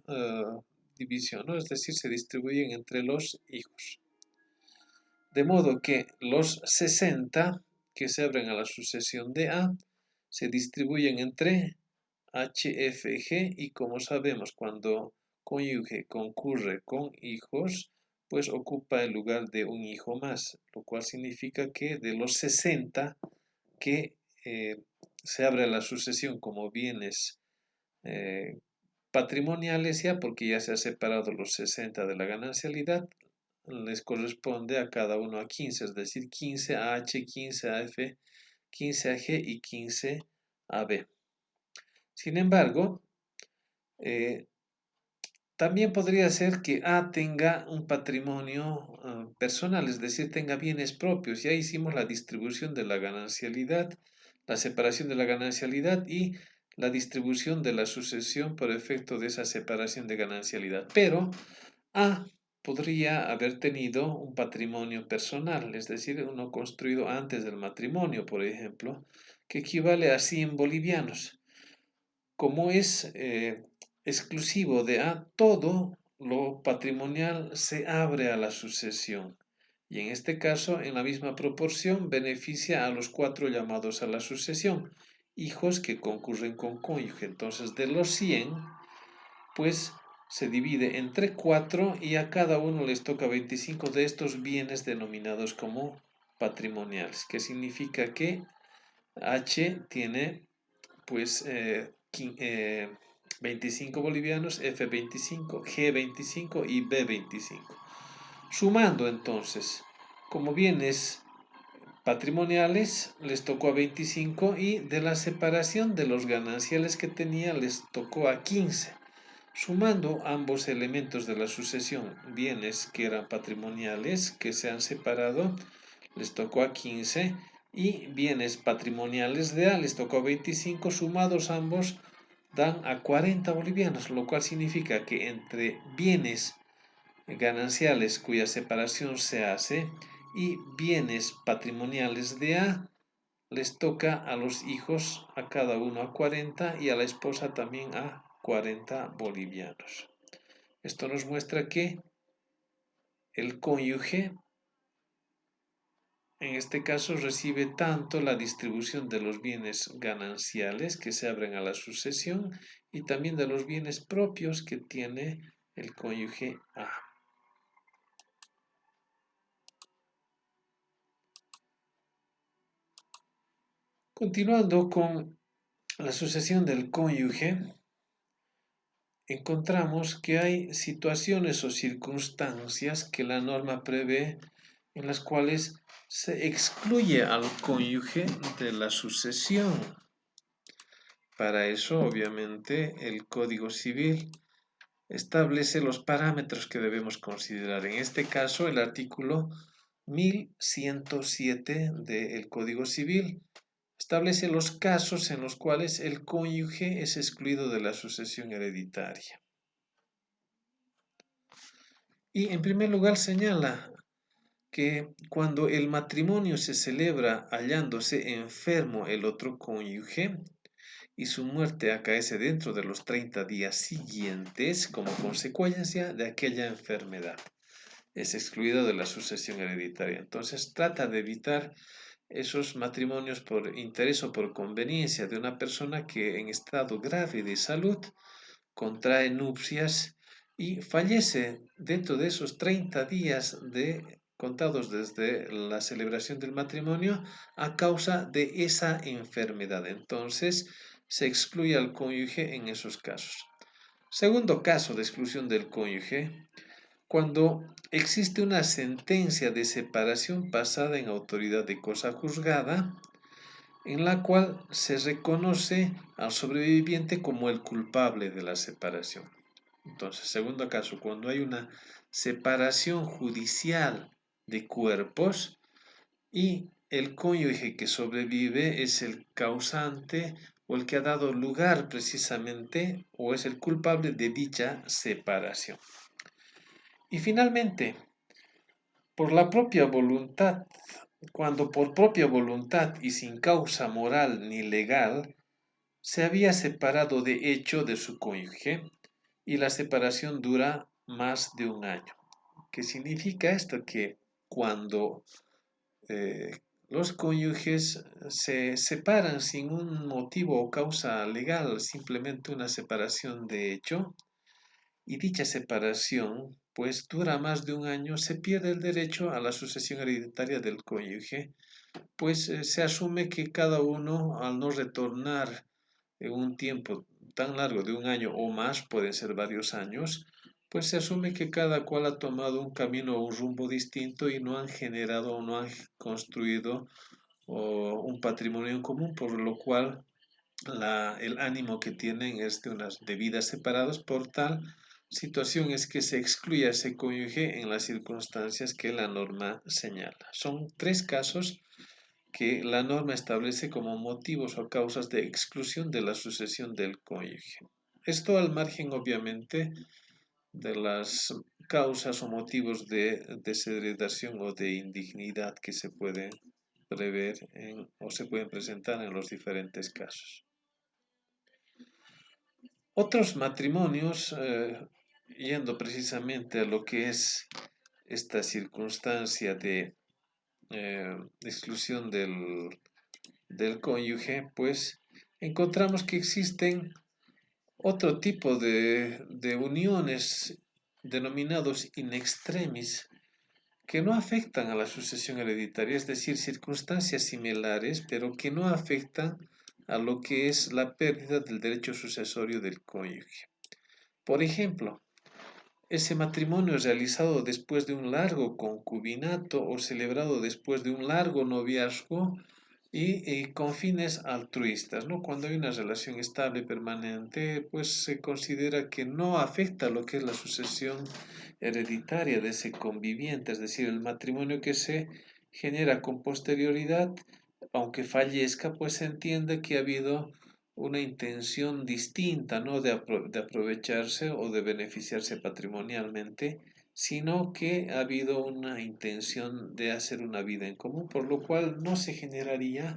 división, ¿no? Es decir, se distribuyen entre los hijos. De modo que los 60 que se abren a la sucesión de A se distribuyen entre H, F, G y como sabemos cuando cónyuge concurre con hijos, pues ocupa el lugar de un hijo más, lo cual significa que de los 60 que se abre la sucesión como bienes patrimoniales ya, porque ya se ha separado los 60 de la ganancialidad, les corresponde a cada uno a 15, es decir, 15 a H, 15 a F, 15 a G y 15 a B. Sin embargo, eh, también podría ser que A tenga un patrimonio personal, es decir, tenga bienes propios. Ya hicimos la distribución de la ganancialidad, la separación de la ganancialidad y la distribución de la sucesión por efecto de esa separación de ganancialidad. Pero A podría haber tenido un patrimonio personal, es decir, uno construido antes del matrimonio, por ejemplo, que equivale a 100 bolivianos. Como es exclusivo de A, todo lo patrimonial se abre a la sucesión. Y en este caso, en la misma proporción, beneficia a los 4 llamados a la sucesión, hijos que concurren con cónyuge. Entonces, de los 100, pues se divide entre 4 y a cada uno les toca 25 de estos bienes denominados como patrimoniales, que significa que H tiene pues 25 bolivianos, F 25, G 25 y B 25. Sumando entonces, como bienes patrimoniales les tocó a 25 y de la separación de los gananciales que tenía les tocó a 15. Sumando ambos elementos de la sucesión, bienes que eran patrimoniales que se han separado, les tocó a 15 y bienes patrimoniales de A les tocó a 25, sumados ambos dan a 40 bolivianos, lo cual significa que entre bienes gananciales cuya separación se hace y bienes patrimoniales de A les toca a los hijos a cada uno a 40 y a la esposa también a 40 bolivianos. Esto nos muestra que el cónyuge en este caso recibe tanto la distribución de los bienes gananciales que se abren a la sucesión y también de los bienes propios que tiene el cónyuge A. Continuando con la sucesión del cónyuge, encontramos que hay situaciones o circunstancias que la norma prevé en las cuales se excluye al cónyuge de la sucesión. Para eso, obviamente, el Código Civil establece los parámetros que debemos considerar. En este caso, el artículo 1107 del Código Civil establece los casos en los cuales el cónyuge es excluido de la sucesión hereditaria. Y en primer lugar señala que cuando el matrimonio se celebra hallándose enfermo el otro cónyuge y su muerte acaece dentro de los 30 días siguientes como consecuencia de aquella enfermedad, es excluido de la sucesión hereditaria. Entonces trata de evitar esos matrimonios por interés o por conveniencia de una persona que en estado grave de salud contrae nupcias y fallece dentro de esos 30 días contados desde la celebración del matrimonio a causa de esa enfermedad. Entonces, se excluye al cónyuge en esos casos. Segundo caso de exclusión del cónyuge, cuando existe una sentencia de separación basada en autoridad de cosa juzgada, en la cual se reconoce al sobreviviente como el culpable de la separación. Entonces, segundo caso, cuando hay una separación judicial de cuerpos y el cónyuge que sobrevive es el causante o el que ha dado lugar precisamente o es el culpable de dicha separación. Y finalmente, por la propia voluntad, cuando por propia voluntad y sin causa moral ni legal se había separado de hecho de su cónyuge y la separación dura más de un año. ¿Qué significa esto? Que cuando eh, los cónyuges se separan sin un motivo o causa legal, simplemente una separación de hecho, y dicha separación pues dura más de un año, se pierde el derecho a la sucesión hereditaria del cónyuge, pues se asume que cada uno al no retornar en un tiempo tan largo de un año o más, pueden ser varios años, pues se asume que cada cual ha tomado un camino o un rumbo distinto y no han generado o no han construido un patrimonio en común, por lo cual el ánimo que tienen es de vidas separadas. Por tal situación es que se excluye a ese cónyuge en las circunstancias que la norma señala. Son tres casos que la norma establece como motivos o causas de exclusión de la sucesión del cónyuge. Esto al margen, obviamente, de las causas o motivos de desheredación o de indignidad que se pueden prever o se pueden presentar en los diferentes casos. Otros matrimonios, yendo precisamente a lo que es esta circunstancia de exclusión del cónyuge, pues encontramos que existen otro tipo de uniones denominados in extremis que no afectan a la sucesión hereditaria, es decir, circunstancias similares, pero que no afectan a lo que es la pérdida del derecho sucesorio del cónyuge. Por ejemplo, ese matrimonio es realizado después de un largo concubinato o celebrado después de un largo noviazgo y con fines altruistas, ¿no? Cuando hay una relación estable, permanente, pues se considera que no afecta lo que es la sucesión hereditaria de ese conviviente, es decir, el matrimonio que se genera con posterioridad, aunque fallezca, pues se entiende que ha habido una intención distinta, ¿no? De aprovecharse o de beneficiarse patrimonialmente, sino que ha habido una intención de hacer una vida en común, por lo cual no se generaría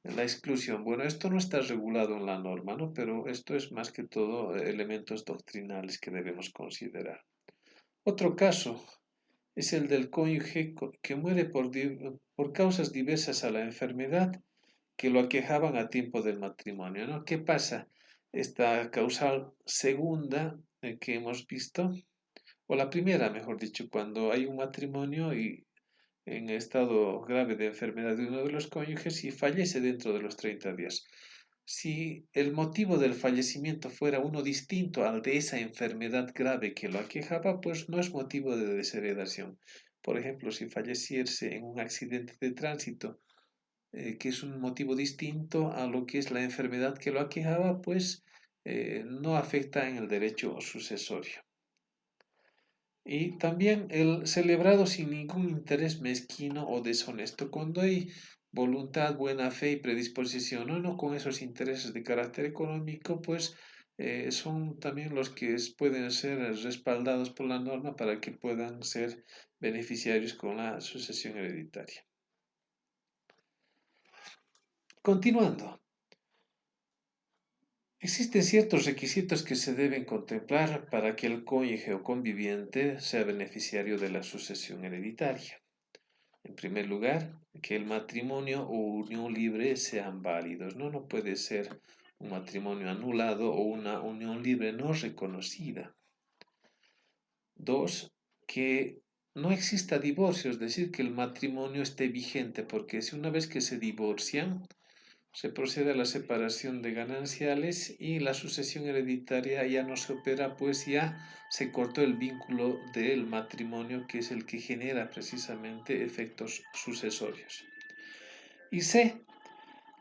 la exclusión. Bueno, esto no está regulado en la norma, ¿no? Pero esto es más que todo elementos doctrinales que debemos considerar. Otro caso es el del cónyuge que muere por causas diversas a la enfermedad que lo aquejaban a tiempo del matrimonio, ¿no? ¿Qué pasa? Esta causal segunda que hemos visto, o la primera, mejor dicho, cuando hay un matrimonio y en estado grave de enfermedad de uno de los cónyuges y fallece dentro de los 30 días. Si el motivo del fallecimiento fuera uno distinto al de esa enfermedad grave que lo aquejaba, pues no es motivo de desheredación. Por ejemplo, si falleciese en un accidente de tránsito, que es un motivo distinto a lo que es la enfermedad que lo aquejaba, pues no afecta en el derecho sucesorio. Y también el celebrado sin ningún interés mezquino o deshonesto, cuando hay voluntad, buena fe y predisposición, no con esos intereses de carácter económico, pues son también los que pueden ser respaldados por la norma para que puedan ser beneficiarios con la sucesión hereditaria. Continuando, existen ciertos requisitos que se deben contemplar para que el cónyuge o conviviente sea beneficiario de la sucesión hereditaria. En primer lugar, que el matrimonio o unión libre sean válidos. No puede ser un matrimonio anulado o una unión libre no reconocida. Dos, que no exista divorcio, es decir, que el matrimonio esté vigente, porque si una vez que se divorcian, se procede a la separación de gananciales y la sucesión hereditaria ya no se opera, pues ya se cortó el vínculo del matrimonio, que es el que genera precisamente efectos sucesorios. Y C,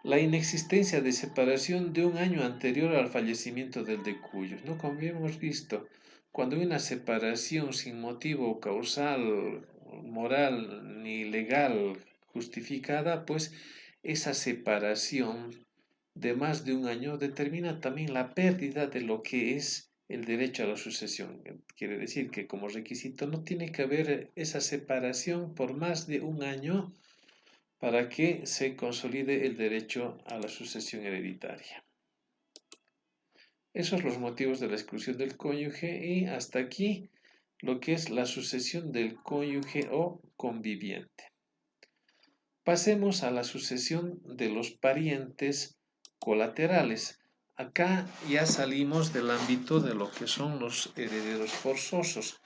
la inexistencia de separación de un año anterior al fallecimiento del de cuyos, ¿no? Como hemos visto, cuando hay una separación sin motivo causal, moral ni legal justificada, pues esa separación de más de un año determina también la pérdida de lo que es el derecho a la sucesión. Quiere decir que como requisito no tiene que haber esa separación por más de un año para que se consolide el derecho a la sucesión hereditaria. Esos son los motivos de la exclusión del cónyuge y hasta aquí lo que es la sucesión del cónyuge o conviviente. Pasemos a la sucesión de los parientes colaterales. Acá ya salimos del ámbito de lo que son los herederos forzosos.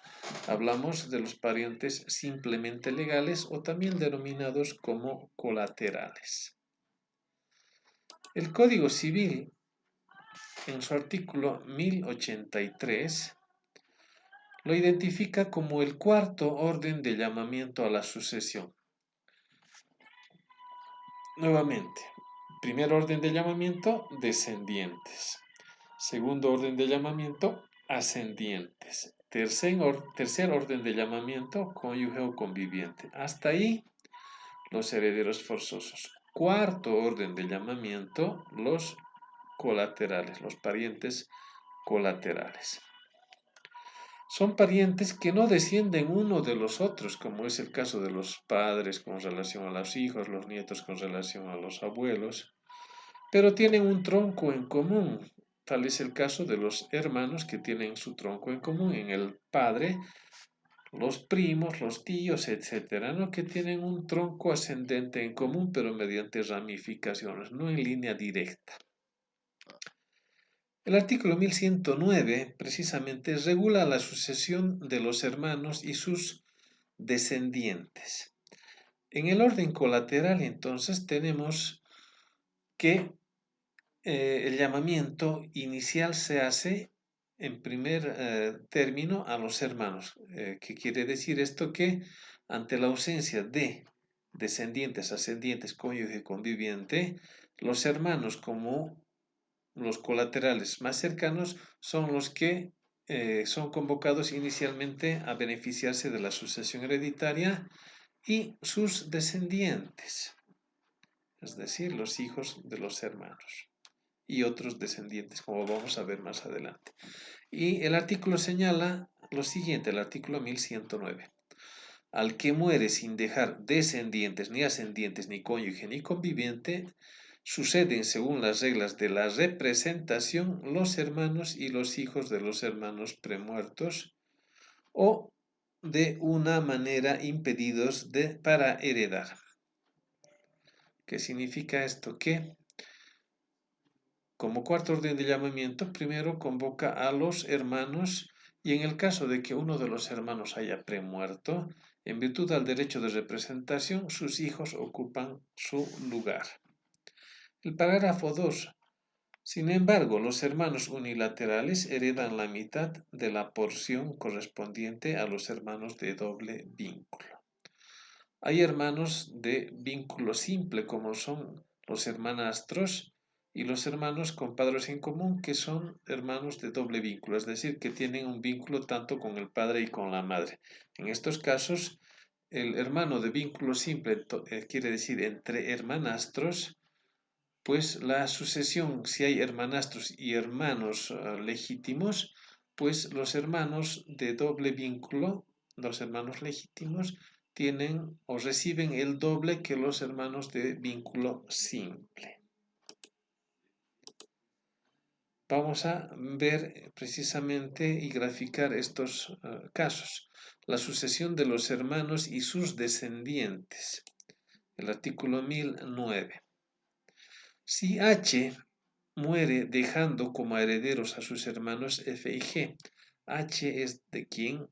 Hablamos de los parientes simplemente legales o también denominados como colaterales. El Código Civil en su artículo 1083, lo identifica como el cuarto orden de llamamiento a la sucesión. Nuevamente, primer orden de llamamiento, descendientes. Segundo orden de llamamiento, ascendientes. Tercer orden de llamamiento, cónyuge o conviviente. Hasta ahí, los herederos forzosos. Cuarto orden de llamamiento, los colaterales, los parientes colaterales. Son parientes que no descienden uno de los otros, como es el caso de los padres con relación a los hijos, los nietos con relación a los abuelos, pero tienen un tronco en común. Tal es el caso de los hermanos que tienen su tronco en común en el padre, los primos, los tíos, etcétera, ¿no? Que tienen un tronco ascendente en común, pero mediante ramificaciones, no en línea directa. El artículo 1109 precisamente regula la sucesión de los hermanos y sus descendientes. En el orden colateral, entonces, tenemos que el llamamiento inicial se hace en primer término a los hermanos. ¿Qué quiere decir esto? Que ante la ausencia de descendientes, ascendientes, cónyuge, conviviente, los hermanos como los colaterales más cercanos son los que son convocados inicialmente a beneficiarse de la sucesión hereditaria y sus descendientes, es decir, los hijos de los hermanos y otros descendientes, como vamos a ver más adelante. Y el artículo señala lo siguiente, el artículo 1109. Al que muere sin dejar descendientes, ni ascendientes, ni cónyuge, ni conviviente, suceden según las reglas de la representación los hermanos y los hijos de los hermanos premuertos o de una manera impedidos para heredar. ¿Qué significa esto? Que como cuarto orden de llamamiento, primero convoca a los hermanos y en el caso de que uno de los hermanos haya premuerto, en virtud del derecho de representación, sus hijos ocupan su lugar. El parágrafo 2. Sin embargo, los hermanos unilaterales heredan la mitad de la porción correspondiente a los hermanos de doble vínculo. Hay hermanos de vínculo simple, como son los hermanastros, y los hermanos con padres en común, que son hermanos de doble vínculo, es decir, que tienen un vínculo tanto con el padre y con la madre. En estos casos, el hermano de vínculo simple quiere decir entre hermanastros, pues la sucesión, si hay hermanastros y hermanos legítimos, pues los hermanos de doble vínculo, los hermanos legítimos, tienen o reciben el doble que los hermanos de vínculo simple. Vamos a ver precisamente y graficar estos casos. La sucesión de los hermanos y sus descendientes. El artículo 1009. Si H muere dejando como herederos a sus hermanos F y G, H es de quien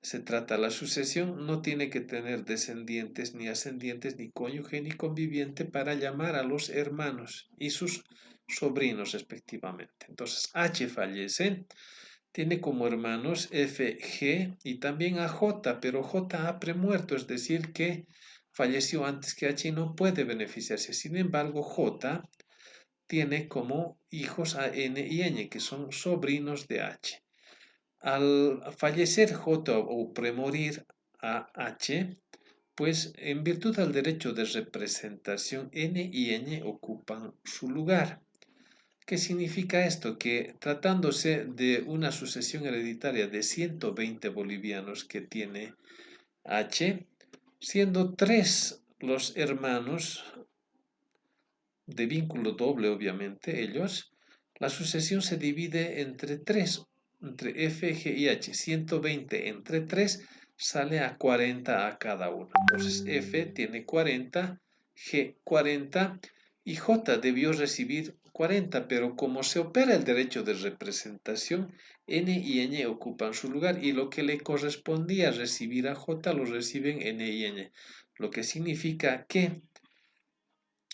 se trata la sucesión, no tiene que tener descendientes, ni ascendientes, ni cónyuge, ni conviviente para llamar a los hermanos y sus sobrinos respectivamente. Entonces, H fallece, tiene como hermanos F, G y también a J, pero J ha premuerto, es decir, que falleció antes que H y no puede beneficiarse. Sin embargo, J tiene como hijos a N y N, que son sobrinos de H. Al fallecer J o premorir a H, pues en virtud del derecho de representación N y N ocupan su lugar. ¿Qué significa esto? Que tratándose de una sucesión hereditaria de 120 bolivianos que tiene H, siendo 3 los hermanos de vínculo doble, obviamente, ellos, la sucesión se divide entre 3, entre F, G y H. 120 entre 3 sale a 40 a cada uno. Entonces F tiene 40, G 40 y J debió recibir 40, pero como se opera el derecho de representación, N y N ocupan su lugar y lo que le correspondía recibir a J lo reciben N y N, lo que significa que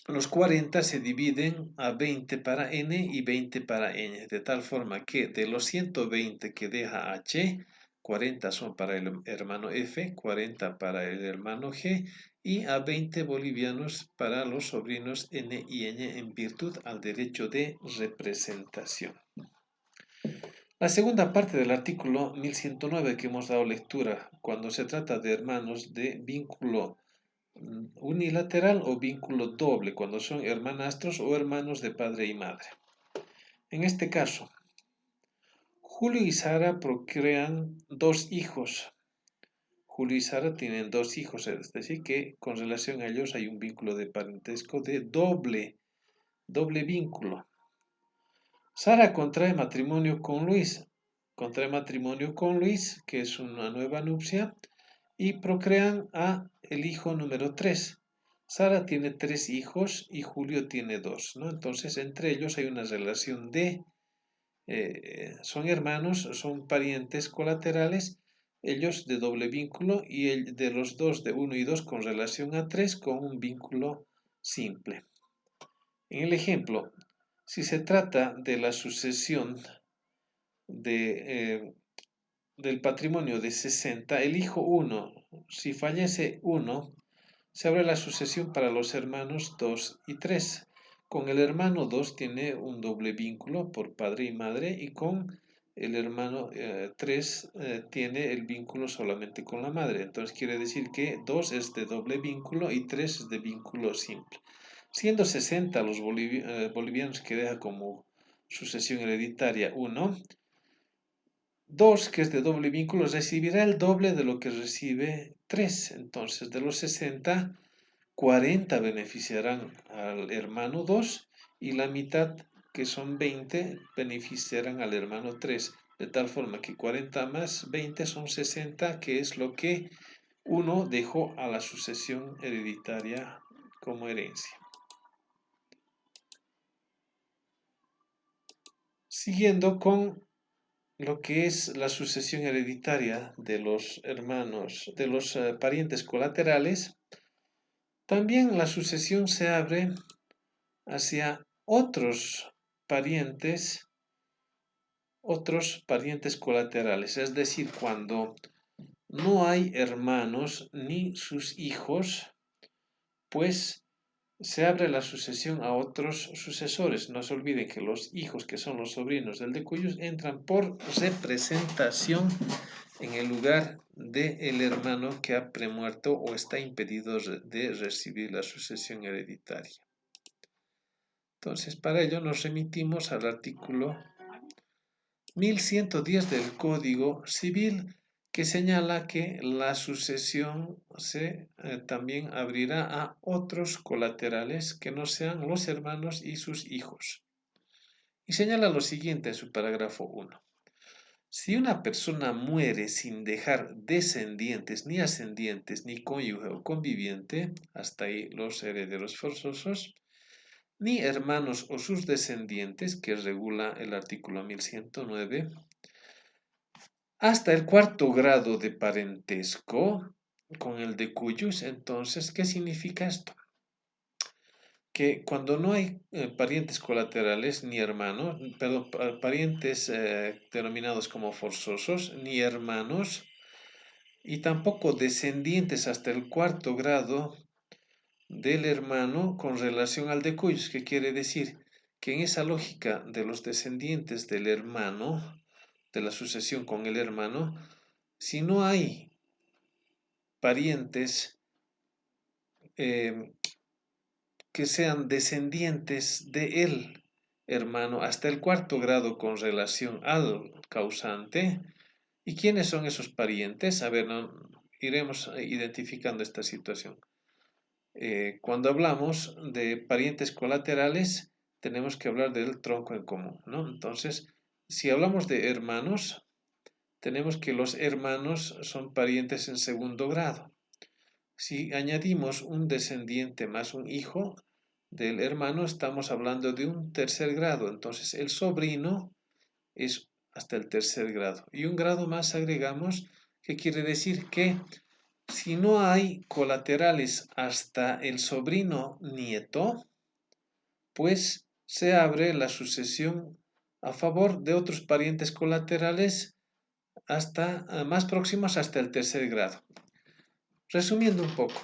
los 40 se dividen a 20 para n y 20 para n, de tal forma que de los 120 que deja h, 40 son para el hermano f, 40 para el hermano g y a 20 bolivianos para los sobrinos n y n en virtud al derecho de representación. La segunda parte del artículo 1109 que hemos dado lectura, cuando se trata de hermanos de vínculo unilateral o vínculo doble, cuando son hermanastros o hermanos de padre y madre. En este caso, Julio y Sara procrean dos hijos. Julio y Sara tienen dos hijos, es decir, que con relación a ellos hay un vínculo de parentesco de doble vínculo. Sara contrae matrimonio con Luis, que es una nueva nupcia, y procrean a el hijo número 3. Sara tiene 3 hijos y Julio tiene 2, ¿no? Entonces, entre ellos hay una relación de, son hermanos, son parientes colaterales, ellos de doble vínculo y el de los dos, de 1 y 2, con relación a 3, con un vínculo simple. En el ejemplo, si se trata de la sucesión del patrimonio de 60, el hijo 1, si fallece 1, se abre la sucesión para los hermanos 2 y 3. Con el hermano 2 tiene un doble vínculo por padre y madre y con el hermano 3 tiene el vínculo solamente con la madre. Entonces quiere decir que 2 es de doble vínculo y 3 es de vínculo simple. Siendo 60 los bolivianos que deja como sucesión hereditaria 1, 2, que es de doble vínculo, recibirá el doble de lo que recibe 3. Entonces, de los 60, 40 beneficiarán al hermano 2 y la mitad, que son 20, beneficiarán al hermano 3. De tal forma que 40 más 20 son 60, que es lo que uno dejó a la sucesión hereditaria como herencia. Siguiendo con lo que es la sucesión hereditaria de los hermanos, de los parientes colaterales, también la sucesión se abre hacia otros parientes colaterales, es decir, cuando no hay hermanos ni sus hijos, pues se abre la sucesión a otros sucesores. No se olviden que los hijos, que son los sobrinos del de cuyos, entran por representación en el lugar del hermano que ha premuerto o está impedido de recibir la sucesión hereditaria. Entonces, para ello nos remitimos al artículo 1110 del Código Civil, que señala que la sucesión se también abrirá a otros colaterales que no sean los hermanos y sus hijos. Y señala lo siguiente en su parágrafo 1. Si una persona muere sin dejar descendientes, ni ascendientes, ni cónyuge o conviviente, hasta ahí los herederos forzosos, ni hermanos o sus descendientes, que regula el artículo 1109, hasta el cuarto grado de parentesco con el de cuyos, entonces, ¿qué significa esto? Que cuando no hay parientes colaterales ni hermanos, perdón, parientes denominados como forzosos, ni hermanos, y tampoco descendientes hasta el cuarto grado del hermano con relación al de cuyos, que quiere decir que en esa lógica de los descendientes del hermano, de la sucesión con el hermano, si no hay parientes que sean descendientes de él, hermano, hasta el cuarto grado con relación al causante. ¿Y quiénes son esos parientes? A ver, iremos identificando esta situación. Cuando hablamos de parientes colaterales, tenemos que hablar del tronco en común, ¿no? Entonces, si hablamos de hermanos, tenemos que los hermanos son parientes en segundo grado. Si añadimos un descendiente más un hijo del hermano, estamos hablando de un tercer grado. Entonces, el sobrino es hasta el tercer grado. Y un grado más agregamos, que quiere decir que si no hay colaterales hasta el sobrino nieto, pues se abre la sucesión a favor de otros parientes colaterales hasta más próximos hasta el tercer grado. Resumiendo un poco,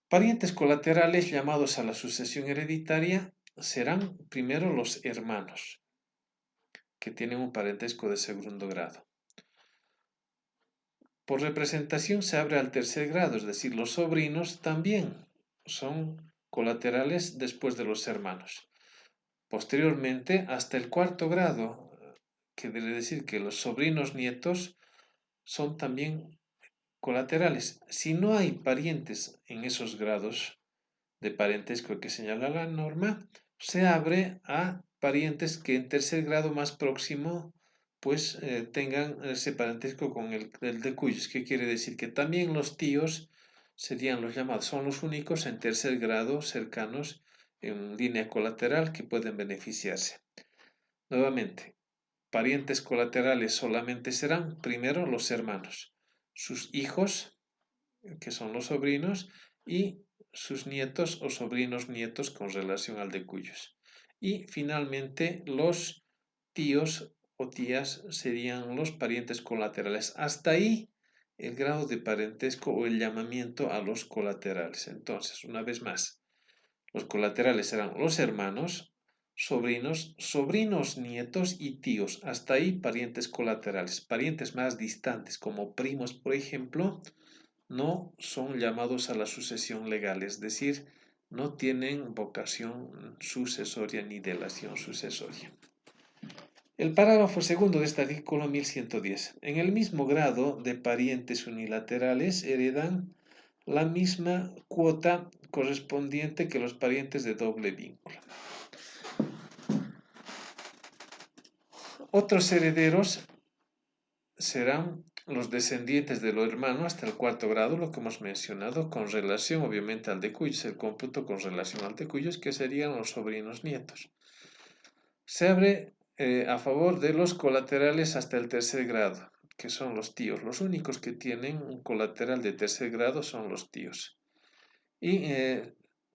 parientes colaterales llamados a la sucesión hereditaria serán primero los hermanos, que tienen un parentesco de segundo grado. Por representación se abre al tercer grado, es decir, los sobrinos también son colaterales después de los hermanos. Posteriormente, hasta el cuarto grado, que debe decir que los sobrinos nietos son también colaterales. Si no hay parientes en esos grados de parentesco que señala la norma, se abre a parientes que en tercer grado más próximo pues tengan ese parentesco con el de cuyos, que quiere decir que también los tíos serían los llamados, son los únicos en tercer grado cercanos en línea colateral que pueden beneficiarse. Nuevamente, parientes colaterales solamente serán primero los hermanos, sus hijos, que son los sobrinos, y sus nietos o sobrinos nietos con relación al de cuyos. Y finalmente los tíos o tías serían los parientes colaterales. Hasta ahí el grado de parentesco o el llamamiento a los colaterales. Entonces, una vez más, los colaterales serán los hermanos, sobrinos, sobrinos nietos y tíos. Hasta ahí parientes colaterales. Parientes más distantes como primos, por ejemplo, no son llamados a la sucesión legal, es decir, no tienen vocación sucesoria ni delación sucesoria. El parágrafo segundo de este artículo 1110. En el mismo grado de parientes unilaterales heredan la misma cuota correspondiente que los parientes de doble vínculo. Otros herederos serán los descendientes de lo hermano hasta el cuarto grado, lo que hemos mencionado, con relación obviamente al de cuyos, el cómputo con relación al de cuyos, que serían los sobrinos nietos. Se abre a favor de los colaterales hasta el tercer grado, que son los tíos. Los únicos que tienen un colateral de tercer grado son los tíos. Y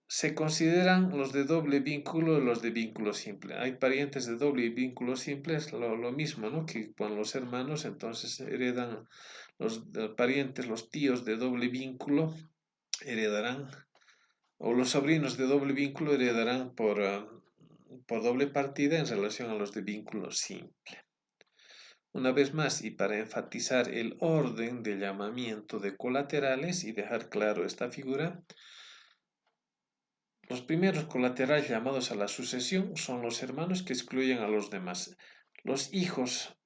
se consideran los de doble vínculo y los de vínculo simple. Hay parientes de doble vínculo simple, es lo mismo, ¿no? Que con los hermanos, entonces heredan los parientes, los tíos de doble vínculo heredarán, o los sobrinos de doble vínculo heredarán por doble partida en relación a los de vínculo simple. Una vez más, y para enfatizar el orden de llamamiento de colaterales y dejar claro esta figura, los primeros colaterales llamados a la sucesión son los hermanos que excluyen a los demás. Los hijos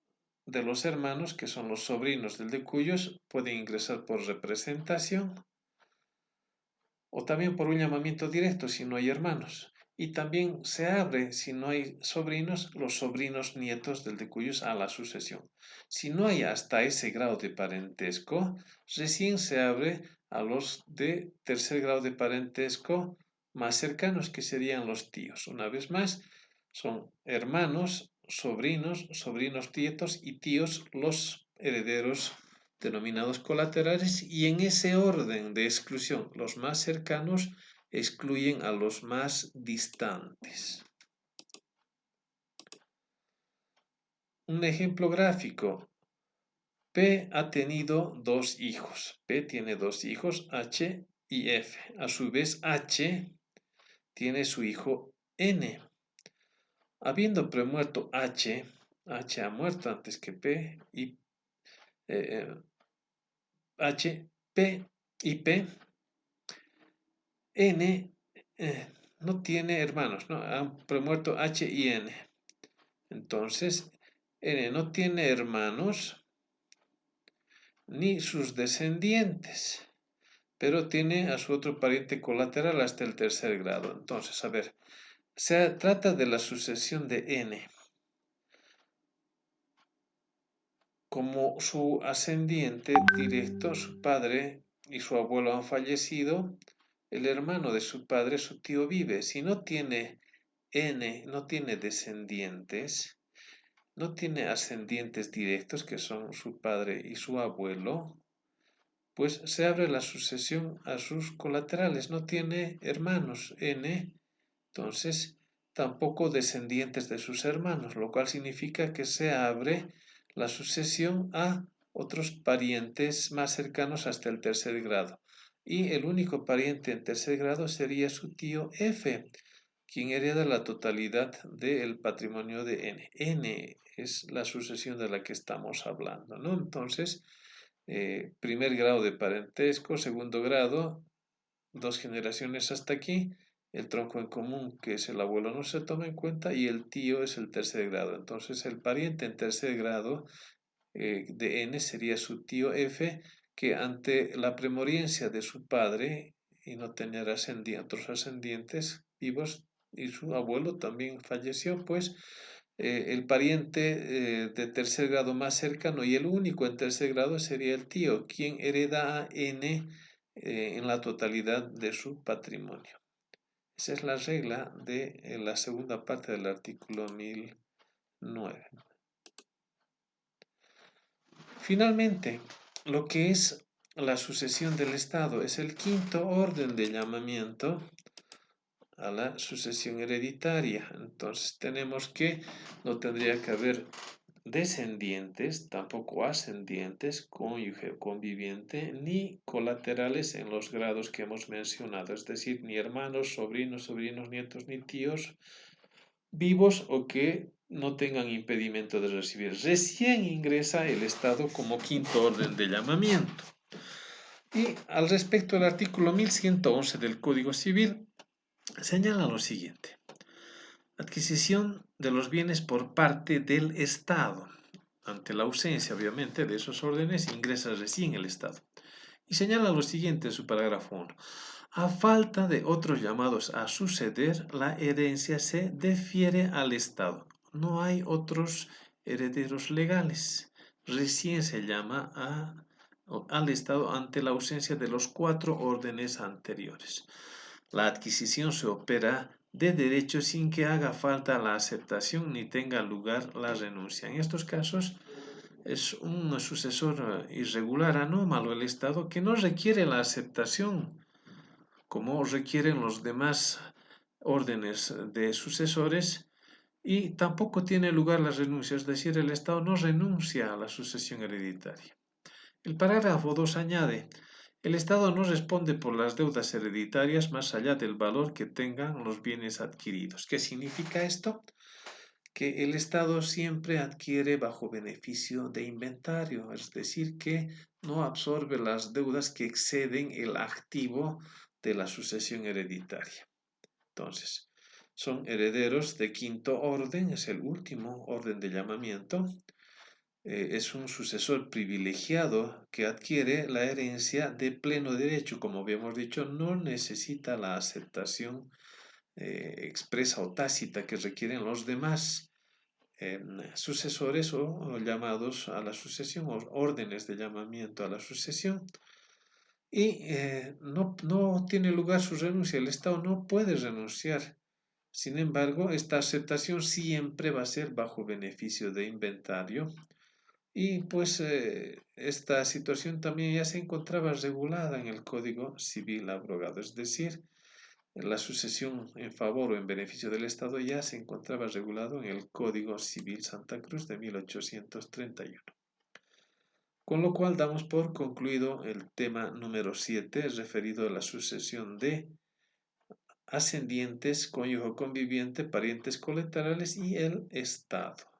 de los hermanos, que son los sobrinos del de cuyos, pueden ingresar por representación o también por un llamamiento directo si no hay hermanos. Y también se abre, si no hay sobrinos, los sobrinos nietos del de cuyos a la sucesión. Si no hay hasta ese grado de parentesco, recién se abre a los de tercer grado de parentesco más cercanos, que serían los tíos. Una vez más, son hermanos, sobrinos, sobrinos nietos y tíos los herederos denominados colaterales, y en ese orden de exclusión, los más cercanos excluyen a los más distantes. Un ejemplo gráfico. P ha tenido dos hijos. P tiene dos hijos, H y F. A su vez, H tiene su hijo N. Habiendo premuerto H, H ha muerto antes que P, y H, P y P, N no tiene hermanos, ¿no? Han premuerto H y N. Entonces, N no tiene hermanos ni sus descendientes, pero tiene a su otro pariente colateral hasta el tercer grado. Entonces, a ver, se trata de la sucesión de N. Como su ascendiente directo, su padre y su abuelo han fallecido, el hermano de su padre, su tío, vive. Si no tiene N, no tiene descendientes, no tiene ascendientes directos, que son su padre y su abuelo, pues se abre la sucesión a sus colaterales. No tiene hermanos n, entonces tampoco descendientes de sus hermanos, lo cual significa que se abre la sucesión a otros parientes más cercanos hasta el tercer grado. Y el único pariente en tercer grado sería su tío F, quien hereda la totalidad del patrimonio de N. N es la sucesión de la que estamos hablando, ¿no? Entonces, primer grado de parentesco, segundo grado, dos generaciones hasta aquí, el tronco en común, que es el abuelo, no se toma en cuenta, y el tío es el tercer grado. Entonces, el pariente en tercer grado de N sería su tío F, que ante la premoriencia de su padre y no tener otros ascendientes vivos, y su abuelo también falleció, pues el pariente de tercer grado más cercano y el único en tercer grado sería el tío, quien hereda a N en la totalidad de su patrimonio. Esa es la regla de la segunda parte del artículo 1009. Finalmente, lo que es la sucesión del Estado es el quinto orden de llamamiento a la sucesión hereditaria. Entonces tenemos que no tendría que haber descendientes, tampoco ascendientes, cónyuge o conviviente, ni colaterales en los grados que hemos mencionado, es decir, ni hermanos, sobrinos, nietos, ni tíos vivos o que no tengan impedimento de recibir. Recién ingresa el Estado como quinto orden de llamamiento. Y al respecto, el artículo 1111 del Código Civil señala lo siguiente: adquisición de los bienes por parte del Estado. Ante la ausencia, obviamente, de esos órdenes, ingresa recién el Estado. Y señala lo siguiente en su parágrafo 1. A falta de otros llamados a suceder, la herencia se defiere al Estado. No hay otros herederos legales. Recién se llama al Estado ante la ausencia de los 4 órdenes anteriores. La adquisición se opera de derecho sin que haga falta la aceptación ni tenga lugar la renuncia. En estos casos es un sucesor irregular, anómalo, el Estado, que no requiere la aceptación como requieren los demás órdenes de sucesores, y tampoco tiene lugar la renuncia, es decir, el Estado no renuncia a la sucesión hereditaria. El parágrafo 2 añade: el Estado no responde por las deudas hereditarias más allá del valor que tengan los bienes adquiridos. ¿Qué significa esto? Que el Estado siempre adquiere bajo beneficio de inventario, es decir, que no absorbe las deudas que exceden el activo de la sucesión hereditaria. Entonces, son herederos de quinto orden, es el último orden de llamamiento. Es un sucesor privilegiado que adquiere la herencia de pleno derecho. Como habíamos dicho, no necesita la aceptación expresa o tácita que requieren los demás sucesores o llamados a la sucesión, o órdenes de llamamiento a la sucesión. Y no tiene lugar su renuncia, el Estado no puede renunciar. Sin embargo, esta aceptación siempre va a ser bajo beneficio de inventario. Y pues esta situación también ya se encontraba regulada en el Código Civil abrogado, es decir, la sucesión en favor o en beneficio del Estado ya se encontraba regulado en el Código Civil Santa Cruz de 1831. Con lo cual damos por concluido el tema número 7, referido a la sucesión de ascendientes, cónyuge conviviente, parientes colaterales y el Estado.